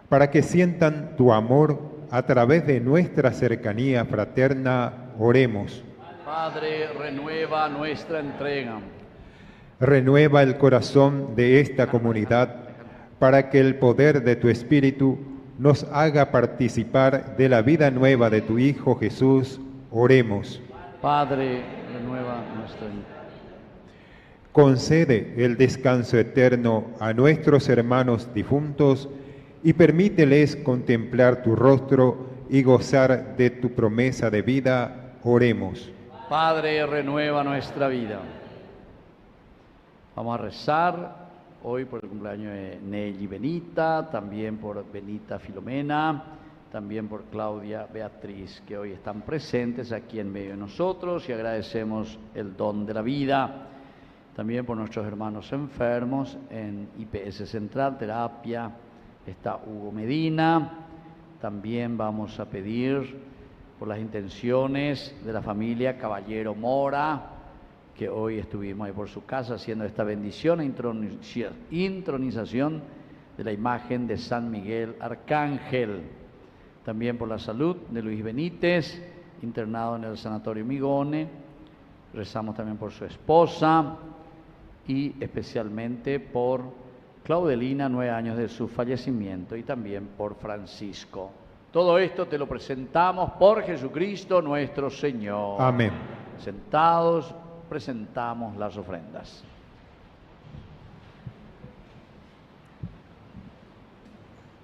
para que sientan tu amor a través de nuestra cercanía fraterna. Oremos. Padre, renueva nuestra entrega. Renueva el corazón de esta comunidad para que el poder de tu Espíritu nos haga participar de la vida nueva de tu Hijo Jesús. Oremos. Padre, renueva nuestra entrega. Concede el descanso eterno a nuestros hermanos difuntos y permíteles contemplar tu rostro y gozar de tu promesa de vida. Oremos. Padre, renueva nuestra vida. Vamos a rezar hoy por el cumpleaños de Nelly Benita, también por Benita Filomena, también por Claudia Beatriz, que hoy están presentes aquí en medio de nosotros y agradecemos el don de la vida. También por nuestros hermanos enfermos en IPS Central, terapia, está Hugo Medina. También vamos a pedir por las intenciones de la familia Caballero Mora, que hoy estuvimos ahí por su casa haciendo esta bendición e intronización de la imagen de San Miguel Arcángel. También por la salud de Luis Benítez, internado en el Sanatorio Migone. Rezamos también por su esposa y especialmente por Claudelina, 9 años de su fallecimiento, y también por Francisco. Todo esto te lo presentamos por Jesucristo nuestro Señor. Amén. Sentados, presentamos las ofrendas.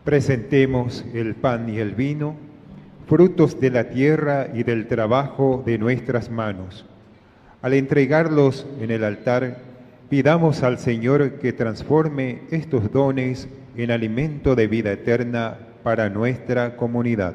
Presentemos el pan y el vino, frutos de la tierra y del trabajo de nuestras manos. Al entregarlos en el altar, pidamos al Señor que transforme estos dones en alimento de vida eterna para nuestra comunidad.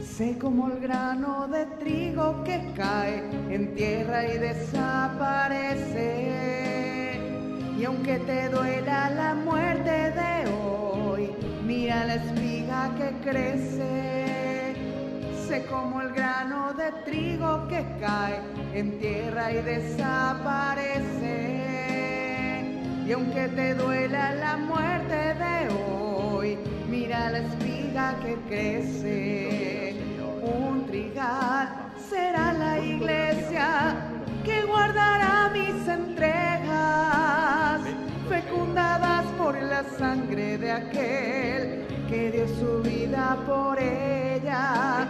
Sé como el grano de trigo que cae en tierra y desaparece. Y aunque te duela la muerte de hoy, mira la espiga que crece. Sé como el grano de trigo que cae en tierra y desaparece. Y aunque te duela la muerte de hoy, mira la espiga que crece. Un trigal será la iglesia que guardará mis entregas, fecundadas por la sangre de aquel que dio su vida por ella.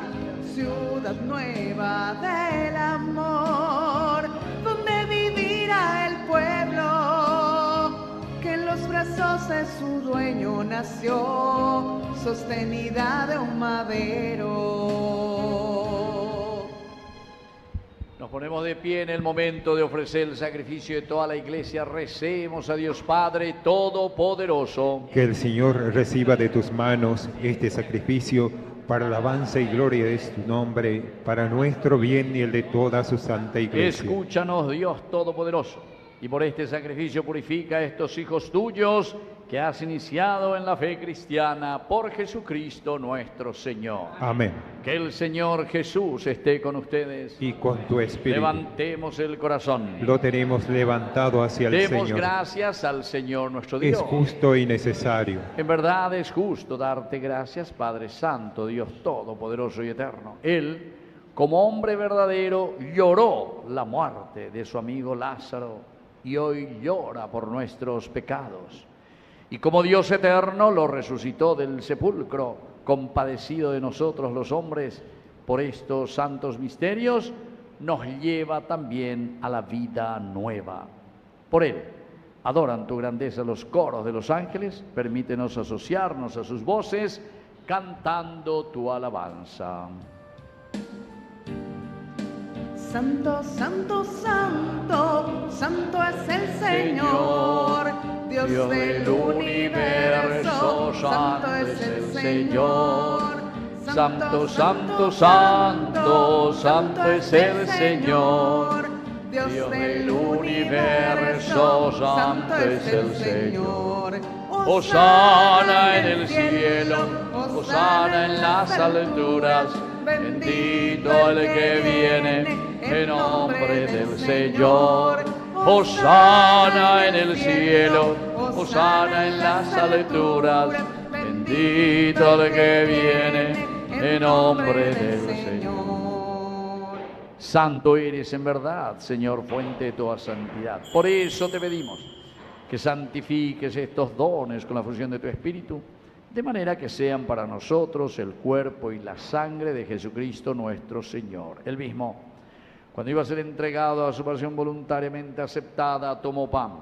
Ciudad nueva del amor, donde vivirá el pueblo que en los brazos de su dueño nació, sostenida de un madero. Nos ponemos de pie en el momento de ofrecer el sacrificio de toda la iglesia. Recemos a Dios Padre Todopoderoso. Que el Señor reciba de tus manos este sacrificio para alabanza y gloria de tu nombre, para nuestro bien y el de toda su santa iglesia. Escúchanos, Dios Todopoderoso, y por este sacrificio purifica a estos hijos tuyos que has iniciado en la fe cristiana por Jesucristo nuestro Señor. Amén. Que el Señor Jesús esté con ustedes. Y con tu espíritu. Levantemos el corazón. Lo tenemos levantado hacia el Señor. Demos gracias al Señor nuestro Dios. Es justo y necesario. En verdad es justo darte gracias, Padre Santo, Dios Todopoderoso y Eterno. Él, como hombre verdadero, lloró la muerte de su amigo Lázaro y hoy llora por nuestros pecados. Y como Dios eterno lo resucitó del sepulcro, compadecido de nosotros los hombres por estos santos misterios, nos lleva también a la vida nueva. Por él, adoran tu grandeza los coros de los ángeles, permítenos asociarnos a sus voces, cantando tu alabanza. Santo, santo, santo, santo es el Señor, Dios del universo, santo es el Señor. Santo, santo, santo, santo es el Señor, Dios del universo, santo es el Señor. Hosana en el cielo, hosana en las alturas, bendito el que viene en nombre del Señor. Hosana en el cielo, hosana en las alturas, bendito el que viene en nombre del Señor. Santo eres en verdad, Señor, fuente de toda santidad. Por eso te pedimos que santifiques estos dones con la fusión de tu Espíritu, de manera que sean para nosotros el cuerpo y la sangre de Jesucristo nuestro Señor. Él mismo, cuando iba a ser entregado a su pasión voluntariamente aceptada, tomó pan,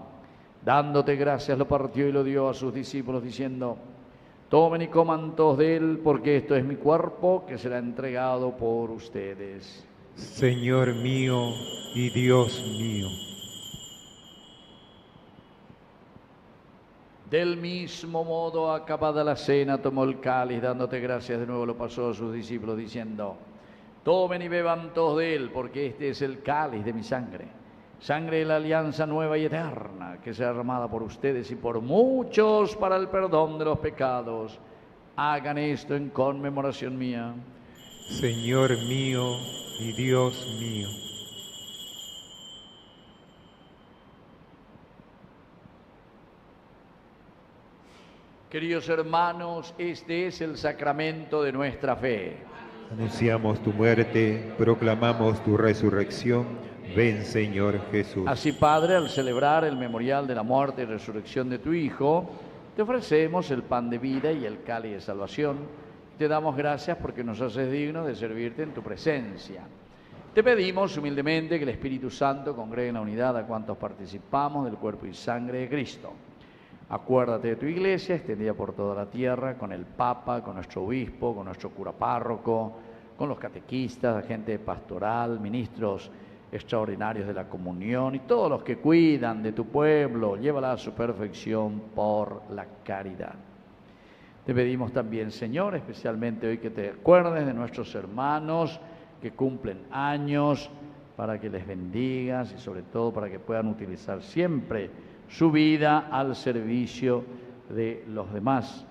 dándote gracias, lo partió y lo dio a sus discípulos, diciendo: tomen y coman todos de él, porque esto es mi cuerpo que será entregado por ustedes. Señor mío y Dios mío. Del mismo modo, acabada la cena, tomó el cáliz, dándote gracias, de nuevo lo pasó a sus discípulos, diciendo: tomen y beban todos de él, porque este es el cáliz de mi sangre, sangre de la alianza nueva y eterna, que será derramada por ustedes y por muchos para el perdón de los pecados. Hagan esto en conmemoración mía. Señor mío y Dios mío. Queridos hermanos, este es el sacramento de nuestra fe. Anunciamos tu muerte, proclamamos tu resurrección. Ven, Señor Jesús. Así, Padre, al celebrar el memorial de la muerte y resurrección de tu Hijo, te ofrecemos el pan de vida y el cáliz de salvación. Te damos gracias porque nos haces dignos de servirte en tu presencia. Te pedimos humildemente que el Espíritu Santo congregue en la unidad a cuantos participamos del cuerpo y sangre de Cristo. Acuérdate de tu iglesia, extendida por toda la tierra, con el Papa, con nuestro obispo, con nuestro cura párroco, con los catequistas, gente pastoral, ministros extraordinarios de la comunión y todos los que cuidan de tu pueblo. Llévala a su perfección por la caridad. Te pedimos también, Señor, especialmente hoy que te acuerdes de nuestros hermanos que cumplen años, para que les bendigas y sobre todo para que puedan utilizar siempre su vida al servicio de los demás.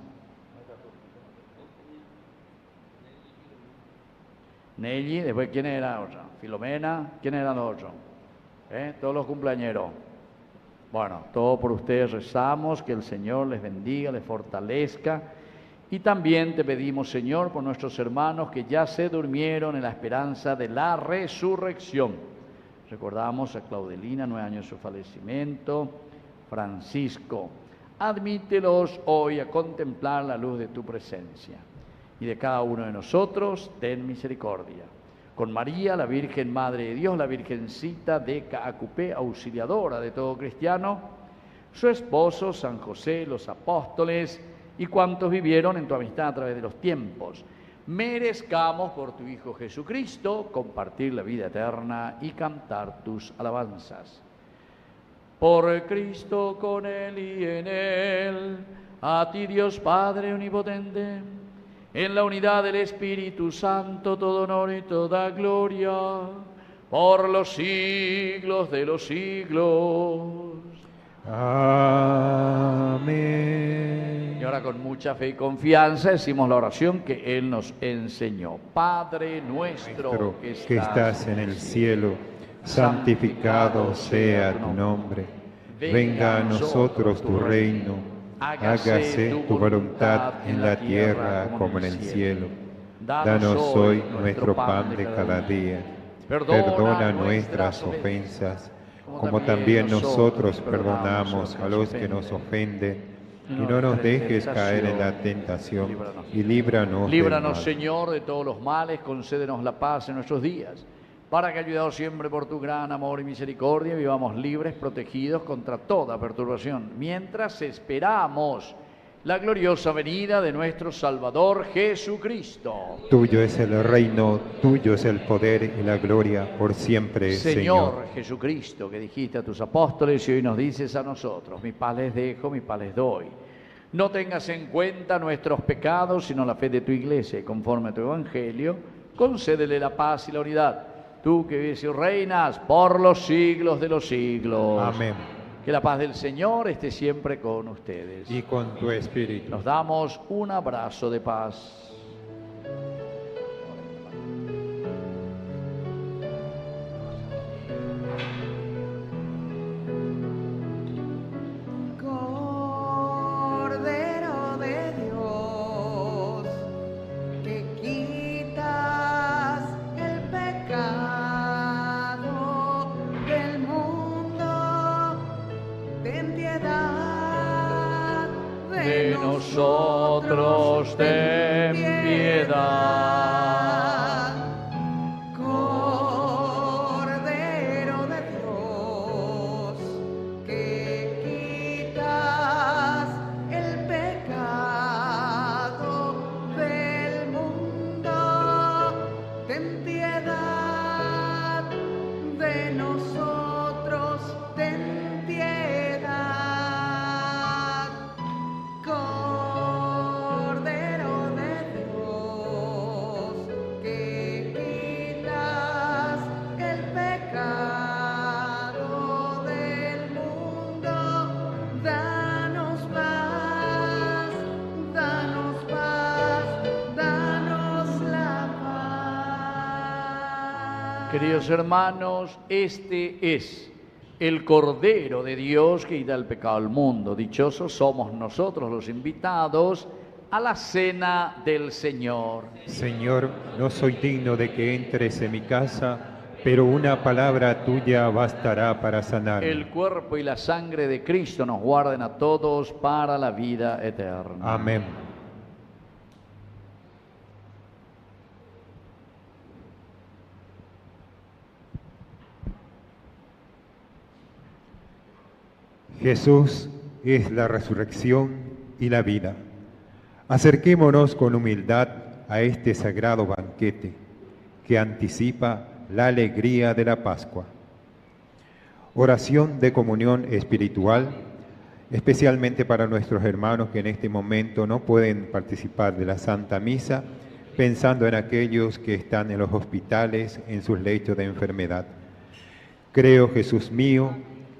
Nelly, después ¿quién era otra? Filomena, ¿quién eran los otros? Todos los cumpleañeros. Bueno, todo por ustedes rezamos, que el Señor les bendiga, les fortalezca Y también te pedimos, Señor, por nuestros hermanos que ya se durmieron en la esperanza de la resurrección. Recordamos a Claudelina, 9 años de su fallecimiento, Francisco. Admítelos hoy a contemplar la luz de tu presencia. Y de cada uno de nosotros, ten misericordia. Con María, la Virgen Madre de Dios, la Virgencita de Caacupé, auxiliadora de todo cristiano, su esposo, San José, los apóstoles y cuantos vivieron en tu amistad a través de los tiempos, merezcamos por tu Hijo Jesucristo compartir la vida eterna y cantar tus alabanzas. Por Cristo, con Él y en Él, a ti Dios Padre omnipotente, en la unidad del Espíritu Santo, todo honor y toda gloria, por los siglos de los siglos. Amén. Y ahora con mucha fe y confianza decimos la oración que Él nos enseñó. Padre nuestro que estás en el cielo, santificado sea tu nombre. Venga a nosotros tu reino. Hágase tu voluntad en la tierra como en el cielo. Danos hoy nuestro pan de cada día. Perdona nuestras ofensas, como también nosotros perdonamos a los que nos ofenden. Y no nos dejes caer en la tentación, y líbranos del mal. Señor, de todos los males, concédenos la paz en nuestros días, para que, ayudados siempre por tu gran amor y misericordia, vivamos libres, protegidos contra toda perturbación, mientras esperamos la gloriosa venida de nuestro Salvador Jesucristo. Tuyo es el reino, tuyo es el poder y la gloria por siempre, Señor Jesucristo, que dijiste a tus apóstoles y hoy nos dices a nosotros: mi paz les dejo, mi paz les doy. No tengas en cuenta nuestros pecados, sino la fe de tu Iglesia, y conforme a tu Evangelio, concédele la paz y la unidad. Tú que vives y reinas por los siglos de los siglos. Amén. Que la paz del Señor esté siempre con ustedes. Y con tu espíritu. Nos damos un abrazo de paz. Cordero de Dios, que quitas el pecado del mundo, ten piedad de nosotros, ten piedad. Cordero de Dios, que quitas el pecado del mundo, ten piedad de nosotros, ten piedad. Cordero de Dios, que quitas el pecado del mundo, danos paz, danos paz, danos la paz. Queridos hermanos, este es el Cordero de Dios que quita el pecado del mundo. Dichosos somos nosotros los invitados a la cena del Señor. Señor, no soy digno de que entres en mi casa, pero una palabra tuya bastará para sanar. El cuerpo y la sangre de Cristo nos guarden a todos para la vida eterna. Amén. Jesús es la resurrección y la vida. Acerquémonos con humildad a este sagrado banquete que anticipa la alegría de la Pascua. Oración de comunión espiritual, especialmente para nuestros hermanos que en este momento no pueden participar de la Santa Misa, pensando en aquellos que están en los hospitales, en sus leitos de enfermedad. Creo, Jesús mío,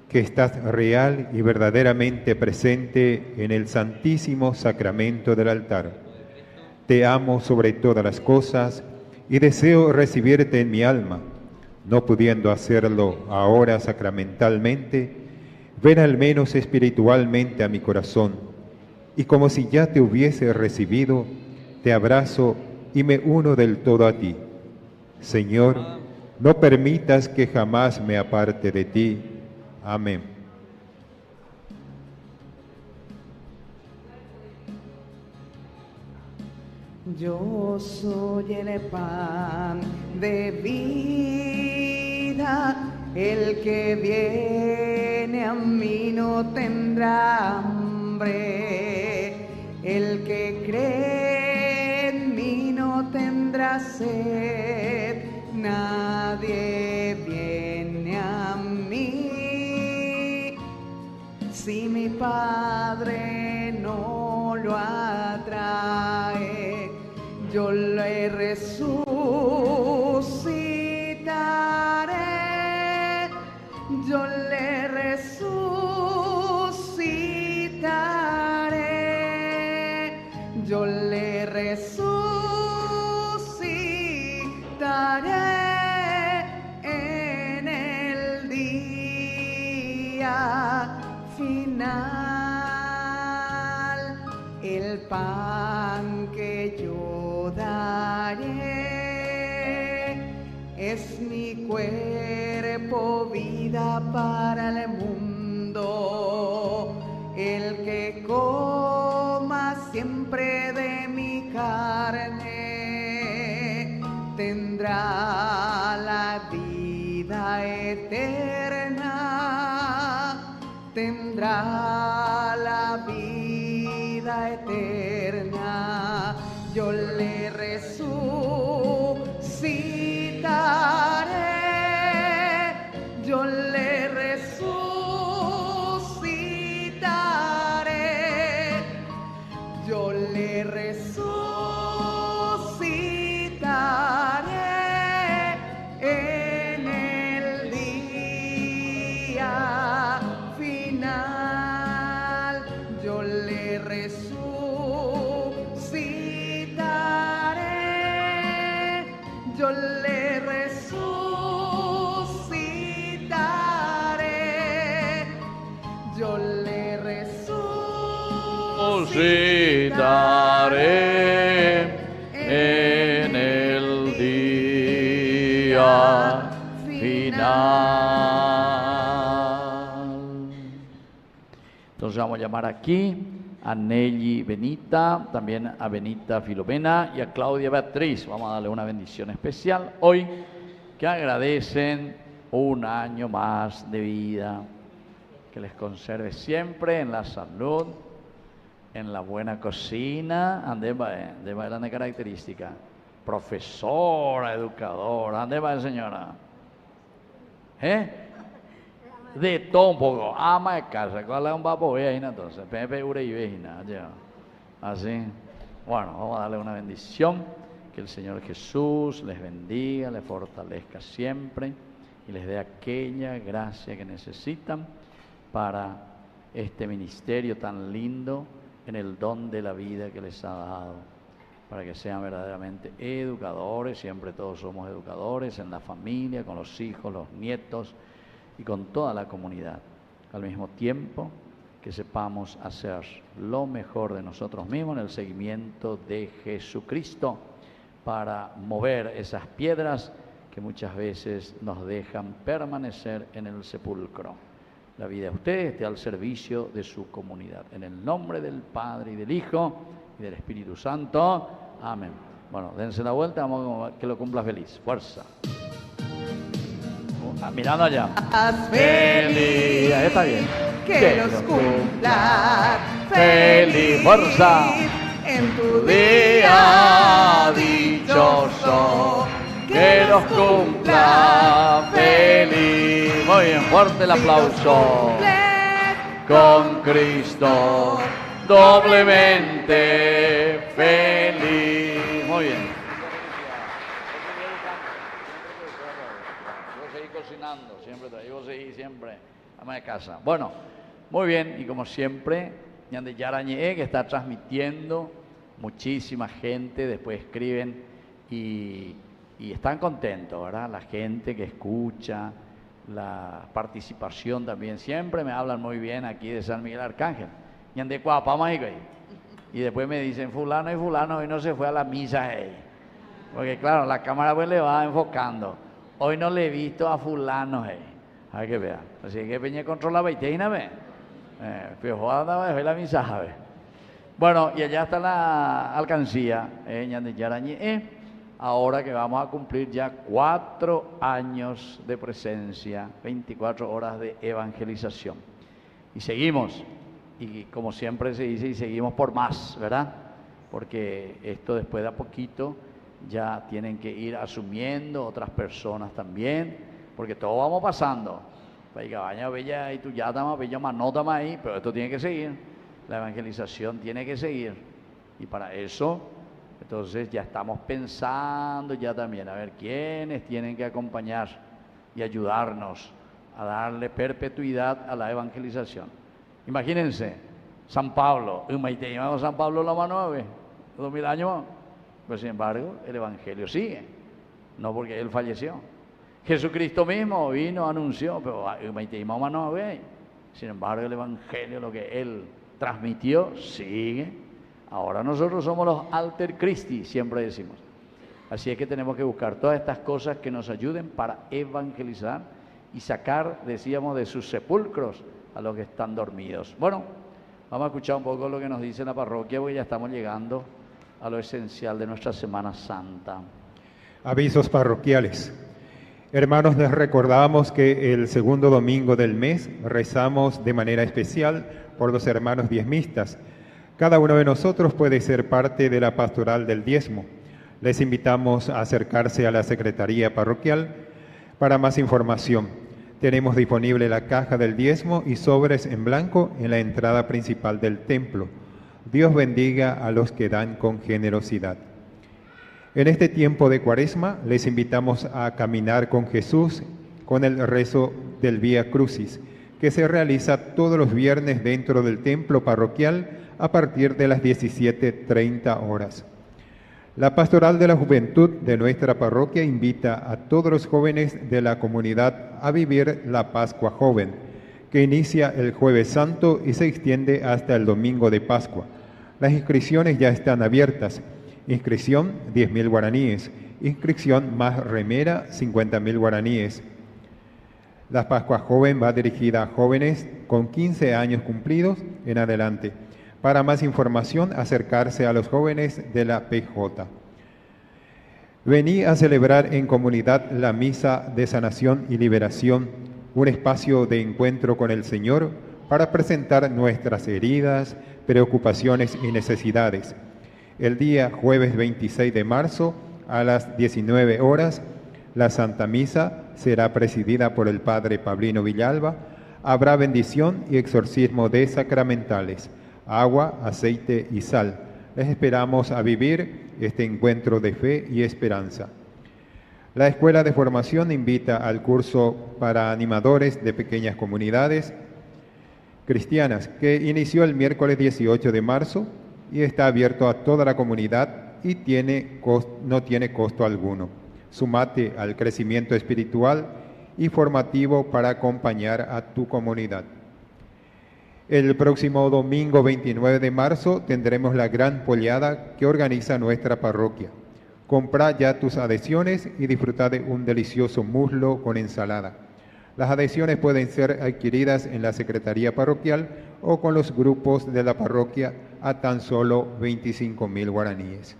que estás real y verdaderamente presente en el santísimo sacramento del altar. Te amo sobre todas las cosas y deseo recibirte en mi alma. No pudiendo hacerlo ahora sacramentalmente, ven al menos espiritualmente a mi corazón y como si ya te hubiese recibido, te abrazo y me uno del todo a ti. Señor, no permitas que jamás me aparte de ti. Amén. Yo soy el pan de vida, el que viene a mí no tendrá hambre, el que cree en mí no tendrá sed, nadie viene a mí si mi Padre no lo atrae. Yo le resucitaré, yo le resucitaré, yo le resucitaré en el día final. El pan que yo daré es mi cuerpo, vida para el mundo. El que coma siempre de mi carne tendrá la vida eterna, tendrá la vida eterna. Yo le resucitaré, yo le resucitaré, yo le resucitaré en el día final. Yo le resucitaré, yo le resucitaré, yo le resucitaré en el día final. Entonces vamos a llamar aquí a Nelly Benita, también a Benita Filomena y a Claudia Beatriz. Vamos a darle una bendición especial hoy, que agradecen un año más de vida, que les conserve siempre en la salud, en la buena cocina, ande va de característica, profesora, educadora, ande va señora, de todo un poco, ama de casa, ¿cuál es un papo? Ahí entonces, Pepe Uribe, así, bueno, vamos a darle una bendición, que el Señor Jesús les bendiga, les fortalezca siempre y les dé aquella gracia que necesitan para este ministerio tan lindo en el don de la vida que les ha dado, para que sean verdaderamente educadores. Siempre todos somos educadores en la familia, con los hijos, los nietos y con toda la comunidad. Al mismo tiempo que sepamos hacer lo mejor de nosotros mismos en el seguimiento de Jesucristo, para mover esas piedras que muchas veces nos dejan permanecer en el sepulcro. La vida de ustedes esté al servicio de su comunidad. En el nombre del Padre y del Hijo y del Espíritu Santo. Amén. Bueno, dense la vuelta, vamos a que lo cumpla feliz. Fuerza. Mirando allá. Feliz. Ahí está bien. Que los cumpla feliz. Fuerza. En tu día dichoso. Que los cumpla feliz. Muy bien, fuerte el aplauso. Con Cristo doblemente feliz. Muy bien. Yo seguí cocinando, siempre ama de casa. Bueno, muy bien, y como siempre, Ñande Yarañé, que está transmitiendo, muchísima gente después escriben y están contentos, ¿verdad? La gente que escucha, la participación también. Siempre me hablan muy bien aquí de San Miguel Arcángel. Ñande Cuapa, Mágico. Y después me dicen, fulano y fulano hoy no se fue a la misa. Porque claro, la cámara pues le va enfocando. Hoy no le he visto a fulano. Hay que ver. Así que peña controla veiteina, ve. Pero anda a la misa, ve. Bueno, y allá está la alcancía, Ñande Yarañe, ahora que vamos a cumplir ya 4 años de presencia, 24 horas de evangelización. Y seguimos, y como siempre se dice, y seguimos por más, ¿verdad? Porque esto después de a poquito ya tienen que ir asumiendo otras personas también, porque todos vamos pasando. Baña, bella, y tú ya estamos, bella, manota más ahí, pero esto tiene que seguir. La evangelización tiene que seguir. Y para eso, entonces ya estamos pensando ya también, a ver quiénes tienen que acompañar y ayudarnos a darle perpetuidad a la evangelización. Imagínense, San Pablo, San Pablo la mano, 2000 años, pero sin embargo el evangelio sigue, no porque él falleció. Jesucristo mismo vino, anunció, pero sin embargo el evangelio, lo que él transmitió, sigue. Ahora nosotros somos los alter Christi, siempre decimos. Así es que tenemos que buscar todas estas cosas que nos ayuden para evangelizar y sacar, decíamos, de sus sepulcros a los que están dormidos. Bueno, vamos a escuchar un poco lo que nos dice la parroquia, porque ya estamos llegando a lo esencial de nuestra Semana Santa. Avisos parroquiales. Hermanos, les recordamos que el segundo domingo del mes rezamos de manera especial por los hermanos diezmistas. Cada uno de nosotros puede ser parte de la pastoral del diezmo. Les invitamos a acercarse a la Secretaría Parroquial para más información. Tenemos disponible la caja del diezmo y sobres en blanco en la entrada principal del templo. Dios bendiga a los que dan con generosidad. En este tiempo de Cuaresma les invitamos a caminar con Jesús con el rezo del Vía Crucis, que se realiza todos los viernes dentro del templo parroquial a partir de las 17:30 horas. La Pastoral de la Juventud de nuestra parroquia invita a todos los jóvenes de la comunidad a vivir la Pascua Joven, que inicia el Jueves Santo y se extiende hasta el Domingo de Pascua. Las inscripciones ya están abiertas. Inscripción 10.000 guaraníes, inscripción más remera 50.000 guaraníes. La Pascua Joven va dirigida a jóvenes con 15 años cumplidos en adelante. Para más información, acercarse a los jóvenes de la PJ. Vení a celebrar en comunidad la Misa de Sanación y Liberación, un espacio de encuentro con el Señor para presentar nuestras heridas, preocupaciones y necesidades. El día jueves 26 de marzo a las 19 horas, la Santa Misa será presidida por el Padre Pablino Villalba. Habrá bendición y exorcismo de sacramentales, agua, aceite y sal. Les esperamos a vivir este encuentro de fe y esperanza. La Escuela de Formación invita al curso para animadores de pequeñas comunidades cristianas que inició el miércoles 18 de marzo y está abierto a toda la comunidad y no tiene costo alguno. Sumate al crecimiento espiritual y formativo para acompañar a tu comunidad. El próximo domingo 29 de marzo tendremos la gran pollada que organiza nuestra parroquia. Compra ya tus adhesiones y disfruta de un delicioso muslo con ensalada. Las adhesiones pueden ser adquiridas en la Secretaría Parroquial o con los grupos de la parroquia a tan solo 25.000 guaraníes.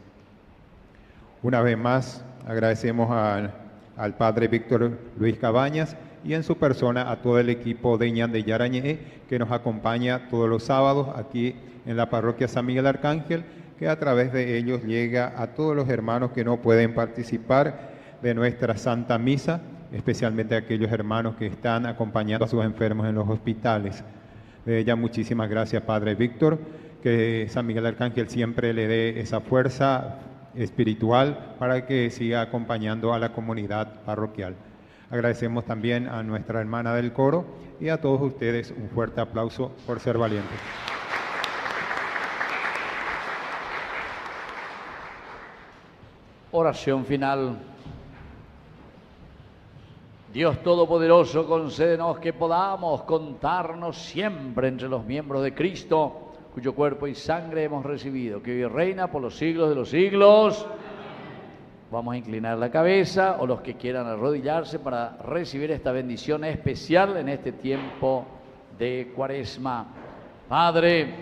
Una vez más, agradecemos al Padre Víctor Luis Cabañas y en su persona a todo el equipo de Ñande Yarañé que nos acompaña todos los sábados aquí en la parroquia San Miguel Arcángel, que a través de ellos llega a todos los hermanos que no pueden participar de nuestra Santa Misa, especialmente a aquellos hermanos que están acompañando a sus enfermos en los hospitales. De ella, muchísimas gracias, Padre Víctor, que San Miguel Arcángel siempre le dé esa fuerza espiritual para que siga acompañando a la comunidad parroquial. Agradecemos también a nuestra hermana del coro y a todos ustedes un fuerte aplauso por ser valientes. Oración final. Dios Todopoderoso, concédenos que podamos contarnos siempre entre los miembros de Cristo, cuyo cuerpo y sangre hemos recibido, que vive y reina por los siglos de los siglos. Vamos a inclinar la cabeza, o los que quieran arrodillarse para recibir esta bendición especial en este tiempo de Cuaresma. Padre,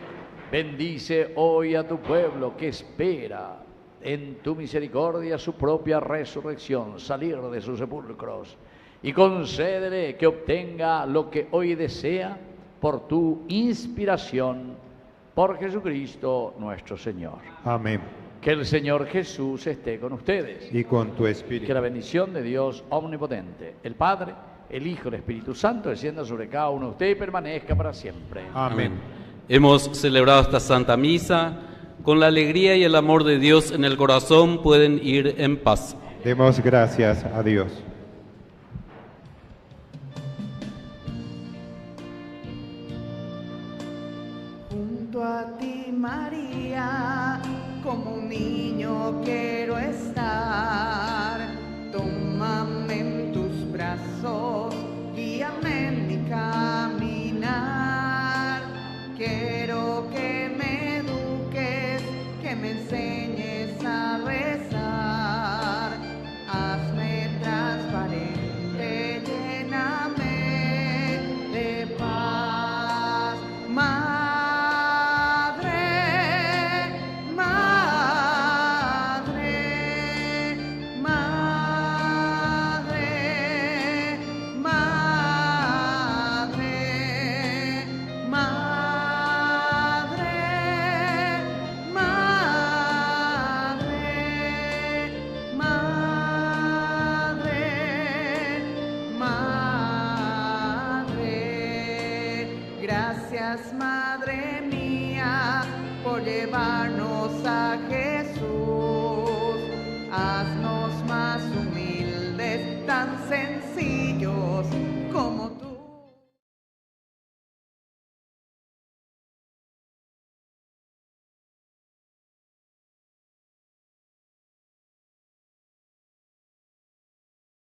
bendice hoy a tu pueblo que espera en tu misericordia su propia resurrección, salir de sus sepulcros, y concédele que obtenga lo que hoy desea por tu inspiración, por Jesucristo nuestro Señor. Amén. Que el Señor Jesús esté con ustedes. Y con tu Que espíritu. la bendición de Dios omnipotente, el Padre, el Hijo y el Espíritu Santo descienda sobre cada uno de ustedes y permanezca para siempre. Amén. Hemos celebrado esta Santa Misa. Con la alegría y el amor de Dios en el corazón pueden ir en paz. Demos gracias a Dios. Junto a ti, María, como un niño quiero estar. Tómame en tus brazos, guíame en mi caminar. Quiero que me eduques, que me enseñes a rezar. Hazme transparente, lléname de paz. Madre, madre, madre, madre, madre, madre. Gracias, Madre mía, por llevarnos a Jesús.